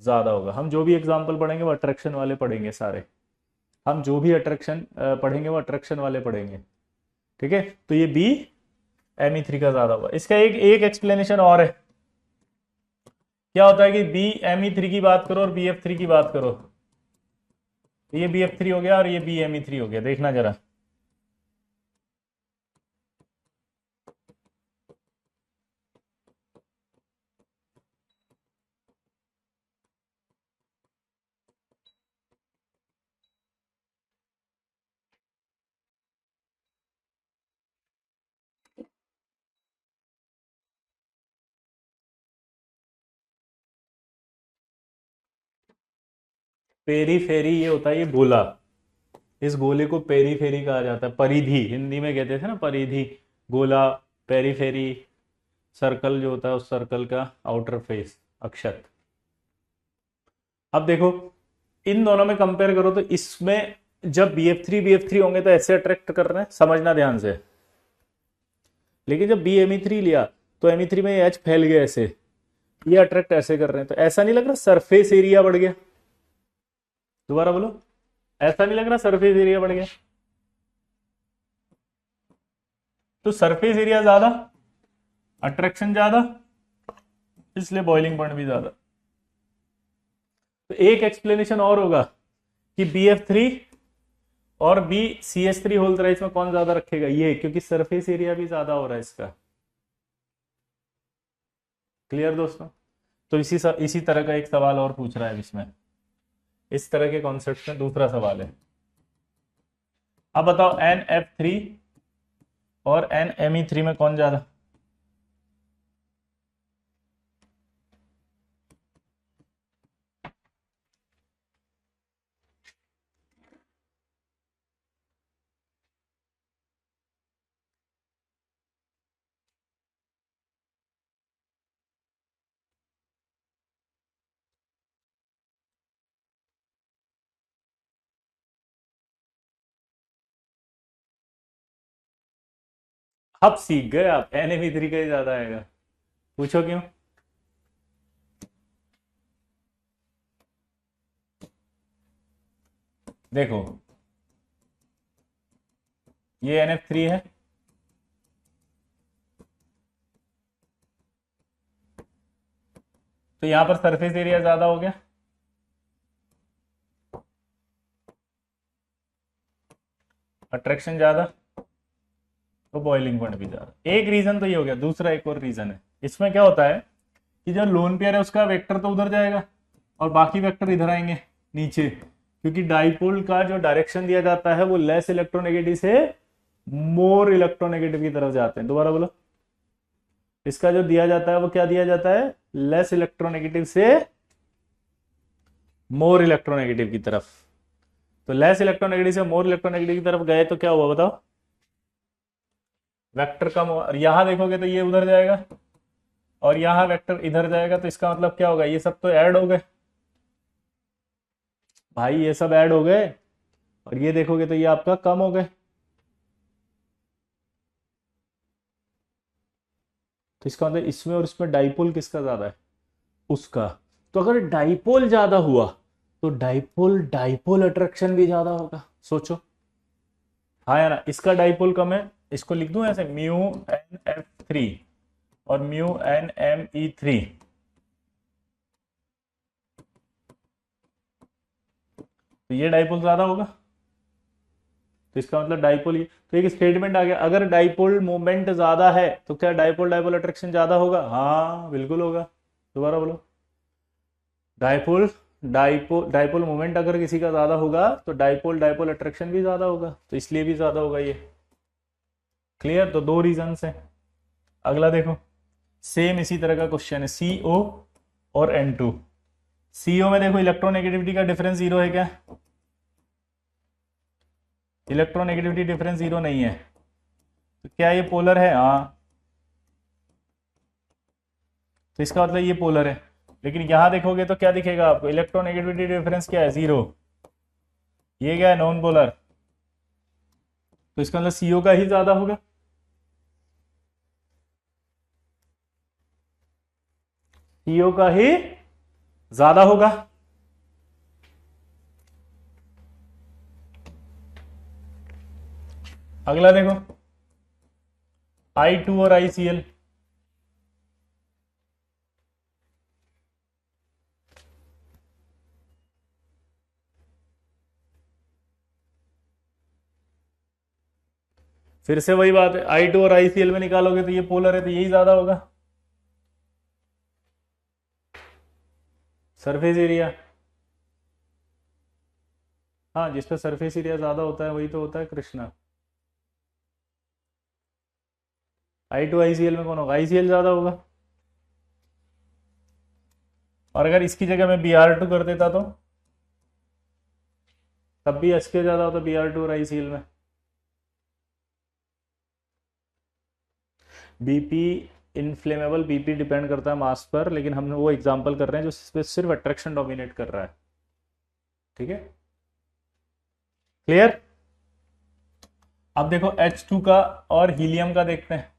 ज्यादा होगा। हम जो भी एग्जाम्पल पढ़ेंगे वो अट्रैक्शन वाले पढ़ेंगे सारे, हम जो भी अट्रैक्शन पढ़ेंगे वो अट्रैक्शन वाले पढ़ेंगे। ठीक है, तो ये बी Me3 का ज्यादा होगा। इसका एक एक एक्सप्लेनेशन और है, क्या होता है कि बी Me3 की बात करो और BF3 की बात करो, ये BF3 हो गया और ये Me3 हो गया, देखना जरा। पेरी फेरी ये होता है, ये गोला, इस गोले को पेरी फेरी कहा जाता है, परिधि हिंदी में कहते थे ना, परिधि, गोला, पेरी फेरी, सर्कल जो होता है उस सर्कल का आउटर फेस, अक्षत। अब देखो इन दोनों में कंपेयर करो तो इसमें जब BF3 होंगे तो ऐसे अट्रैक्ट कर रहे हैं, समझना ध्यान से, लेकिन जब Me3 लिया तो Me3 में H फैल गया ऐसे, ये अट्रैक्ट ऐसे कर रहे हैं, तो ऐसा नहीं लग रहा सरफेस एरिया बढ़ गया, दोबारा बोलो, ऐसा नहीं लग रहा सरफेस एरिया बढ़ गया। तो सरफेस एरिया ज्यादा, अट्रैक्शन ज्यादा, इसलिए बॉइलिंग पॉइंट भी ज्यादा। तो एक एक्सप्लेनेशन और होगा कि BF3 और BCH3 होल थ्राइस में कौन ज्यादा रखेगा, ये, क्योंकि सरफेस एरिया भी ज्यादा हो रहा है इसका। क्लियर दोस्तों। तो इसी तरह का एक सवाल और पूछ रहा है इसमें, इस तरह के कॉन्सेप्ट में दूसरा सवाल है। अब बताओ NF3 और NMe3 में कौन ज्यादा। अब सीख गए आप, NMe3 का ही ज्यादा आएगा, पूछो क्यों। देखो ये NF3 है, तो यहां पर सरफेस एरिया ज्यादा हो गया, अट्रैक्शन ज्यादा, तो बॉइलिंग पॉइंट भी ज्यादा। एक रीजन तो ये हो गया, दूसरा एक और रीजन है, इसमें क्या होता है कि जो लोन पेयर है उसका वेक्टर तो उधर जाएगा और बाकी वेक्टर इधर आएंगे नीचे, क्योंकि डाइपोल का जो डायरेक्शन दिया जाता है वो लेस इलेक्ट्रोनेगेटिव से मोर इलेक्ट्रोनेगेटिव की तरफ जाते हैं। दोबारा बोलो, इसका जो दिया जाता है वो क्या दिया जाता है, लेस इलेक्ट्रोनेगेटिव से मोर इलेक्ट्रोनेगेटिव की तरफ। तो लेस इलेक्ट्रोनेगेटिव से मोर इलेक्ट्रोनेगेटिव की तरफ गए तो क्या हुआ बताओ, वेक्टर कम हुआ, और यहां देखोगे तो ये उधर जाएगा और यहाँ वेक्टर इधर जाएगा, तो इसका मतलब क्या होगा, ये सब तो ऐड हो गए भाई, ये सब ऐड हो गए, और ये देखोगे तो ये आपका कम हो गए। तो इसका मतलब इसमें और इसमें डाइपोल किसका ज्यादा है, उसका। तो अगर डाइपोल ज्यादा हुआ तो डाइपोल डाइपोल अट्रैक्शन भी ज्यादा होगा, सोचो। हाँ या ना, इसका डाइपोल कम है, इसको लिख दूं ऐसे μnF3 और μnMe3, तो ये डाइपोल ज्यादा होगा, तो इसका मतलब डाइपोल ये, तो एक स्टेटमेंट आ गया, अगर डाइपोल मोमेंट ज्यादा है तो क्या डाइपोल डाइपोल अट्रैक्शन ज्यादा होगा, हाँ बिल्कुल होगा। दोबारा बोलो, डाइपोल डाइपोल डाइपोल मोमेंट अगर किसी का ज्यादा होगा तो डाइपोल डाइपोल अट्रैक्शन भी ज्यादा होगा, तो इसलिए भी ज्यादा होगा ये। क्लियर, तो दो रीजन है। अगला देखो, सेम इसी तरह का क्वेश्चन है, CO और N2। CO में देखो इलेक्ट्रोनेगेटिविटी का डिफरेंस जीरो है क्या, इलेक्ट्रोनेगेटिविटी डिफरेंस जीरो नहीं है, तो क्या ये पोलर है, हाँ, तो इसका मतलब ये पोलर है। लेकिन यहां देखोगे तो क्या दिखेगा आपको, इलेक्ट्रोनेगेटिविटी डिफरेंस क्या है, जीरो, ये क्या है, नॉन पोलर, तो इसका मतलब CO का ही ज्यादा होगा। CO का ही ज्यादा होगा। अगला देखो, I2 और ICl, फिर से वही बात है, I2 और ICl में निकालोगे तो ये पोलर है, तो यही ज्यादा होगा। सरफेस एरिया, हाँ, जिसपे सरफेस एरिया ज्यादा होता है वही तो होता है कृष्णा। I2 ICl में कौन होगा, ICl ज्यादा होगा। और अगर इसकी जगह मैं Br2 कर देता तो तब भी HK ज्यादा होता Br2 और ICl में। BP इनफ्लेमेबल, BP डिपेंड करता है मास पर, लेकिन हम वो एग्जांपल कर रहे हैं जो सिर्फ अट्रैक्शन डोमिनेट कर रहा है, ठीक है, क्लियर। अब देखो H2 का और हीलियम का देखते हैं।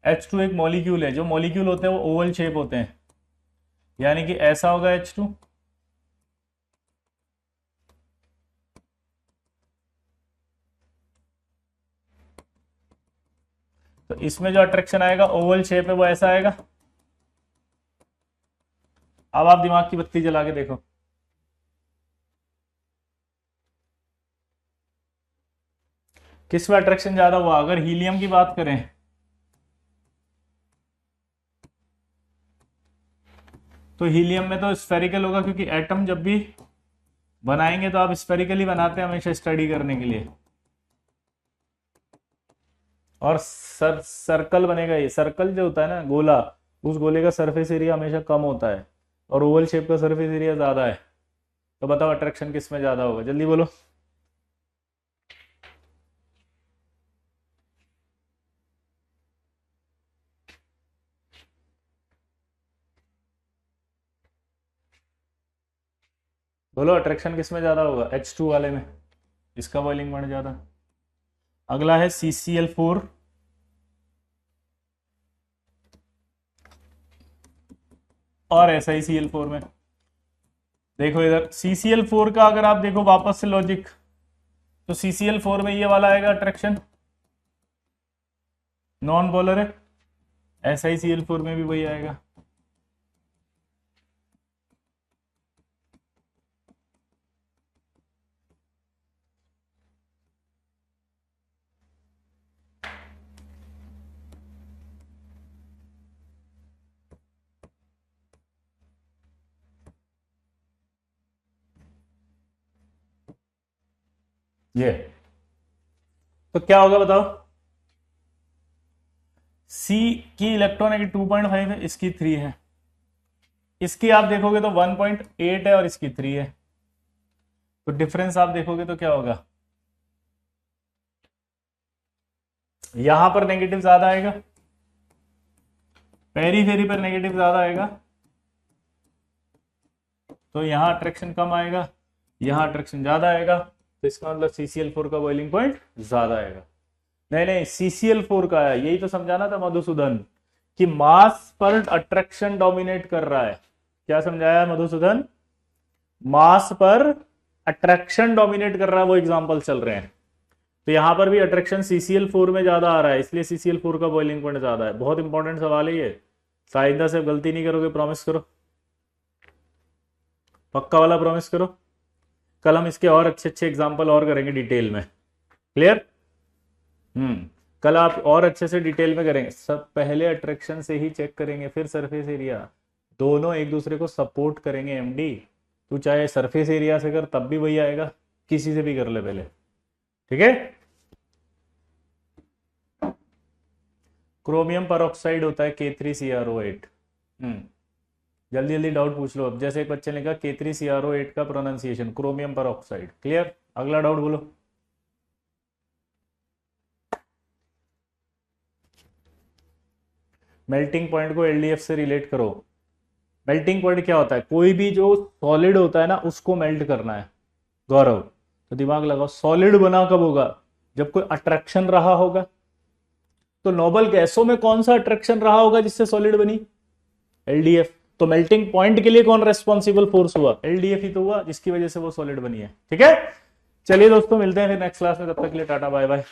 H2 एक मॉलिक्यूल है, जो मॉलिक्यूल होते हैं वो ओवल शेप होते हैं, यानी कि ऐसा होगा H2, तो इसमें जो अट्रैक्शन आएगा ओवल शेप है वो ऐसा आएगा। अब आप दिमाग की बत्ती जला के देखो, किस में अट्रैक्शन ज्यादा हुआ, अगर हीलियम की बात करें तो हीलियम में तो स्फेरिकल होगा, क्योंकि एटम जब भी बनाएंगे तो आप स्फेरिकली बनाते हैं हमेशा स्टडी करने के लिए, और सर्कल बनेगा, ये सर्कल जो होता है ना गोला, उस गोले का सरफेस एरिया हमेशा कम होता है और ओवल शेप का सरफेस एरिया ज्यादा है, तो बताओ अट्रैक्शन किस में ज्यादा होगा, जल्दी बोलो। बोलो अट्रैक्शन किस में ज्यादा होगा, H2 वाले में, इसका बॉइलिंग पॉइंट ज्यादा। अगला है CCl4, और SiCl4 में देखो, इधर CCl4 का अगर आप देखो वापस से लॉजिक, तो CCl4 में ये वाला आएगा अट्रैक्शन, नॉन पोलर है, SiCl4 में भी वही आएगा। ये तो क्या होगा बताओ, C की इलेक्ट्रॉन 2.5 है, इसकी 3 है, इसकी आप देखोगे तो 1.8 है और इसकी 3 है, तो डिफरेंस आप देखोगे तो क्या होगा, यहां पर नेगेटिव ज्यादा आएगा, पेरीफेरी पर नेगेटिव ज्यादा आएगा तो यहाँ अट्रैक्शन कम आएगा, यहाँ अट्रैक्शन ज्यादा आएगा, तो इसका मतलब CCl4 का बॉइलिंग पॉइंट ज्यादा आएगा। नहीं नहीं, CCl4 का है, यही तो समझाना था मधुसूदन कि मास पर अट्रैक्शन डोमिनेट कर रहा है। क्या समझाया मधुसूदन? मास पर अट्रैक्शन डोमिनेट कर रहा है, वो एग्जांपल चल रहे हैं। तो यहां पर भी अट्रैक्शन CCl4 में ज्यादा आ रहा है, इसलिए CCl4 का बॉइलिंग पॉइंट ज्यादा है। बहुत इंपॉर्टेंट सवाल है ये, साइंदा से गलती नहीं करोगे, प्रॉमिस करो, पक्का वाला प्रॉमिस करो। कल हम इसके और अच्छे अच्छे एग्जांपल और करेंगे डिटेल में। क्लियर? कल आप और अच्छे से डिटेल में करेंगे। सब पहले अट्रैक्शन से ही चेक करेंगे, फिर सरफेस एरिया, दोनों एक दूसरे को सपोर्ट करेंगे। एमडी तू चाहे सरफेस एरिया से कर तब भी वही आएगा, किसी से भी कर ले पहले, ठीक है। क्रोमियम पर ऑक्साइड होता है K3CrO8। जल्दी जल्दी डाउट पूछ लो। अब जैसे एक बच्चे ने कहा K3CrO8 का प्रोनाउंसिएशन क्रोमियम पर ऑक्साइड। क्लियर? अगला डाउट बोलो। मेल्टिंग पॉइंट को एलडीएफ से रिलेट करो। मेल्टिंग पॉइंट क्या होता है? कोई भी जो सॉलिड होता है ना, उसको मेल्ट करना है। गौरव, तो दिमाग लगाओ, सॉलिड बना कब होगा? जब कोई अट्रैक्शन रहा होगा। तो नोबल गैसों में कौन सा अट्रैक्शन रहा होगा जिससे सॉलिड बनी? एलडीएफ। तो मेल्टिंग पॉइंट के लिए कौन रेस्पॉन्सिबल फोर्स हुआ? एलडीएफ ही तो हुआ, जिसकी वजह से वो सॉलिड बनी है। ठीक है, चलिए दोस्तों, मिलते हैं फिर नेक्स्ट क्लास में। तब तक के लिए टाटा बाय बाय।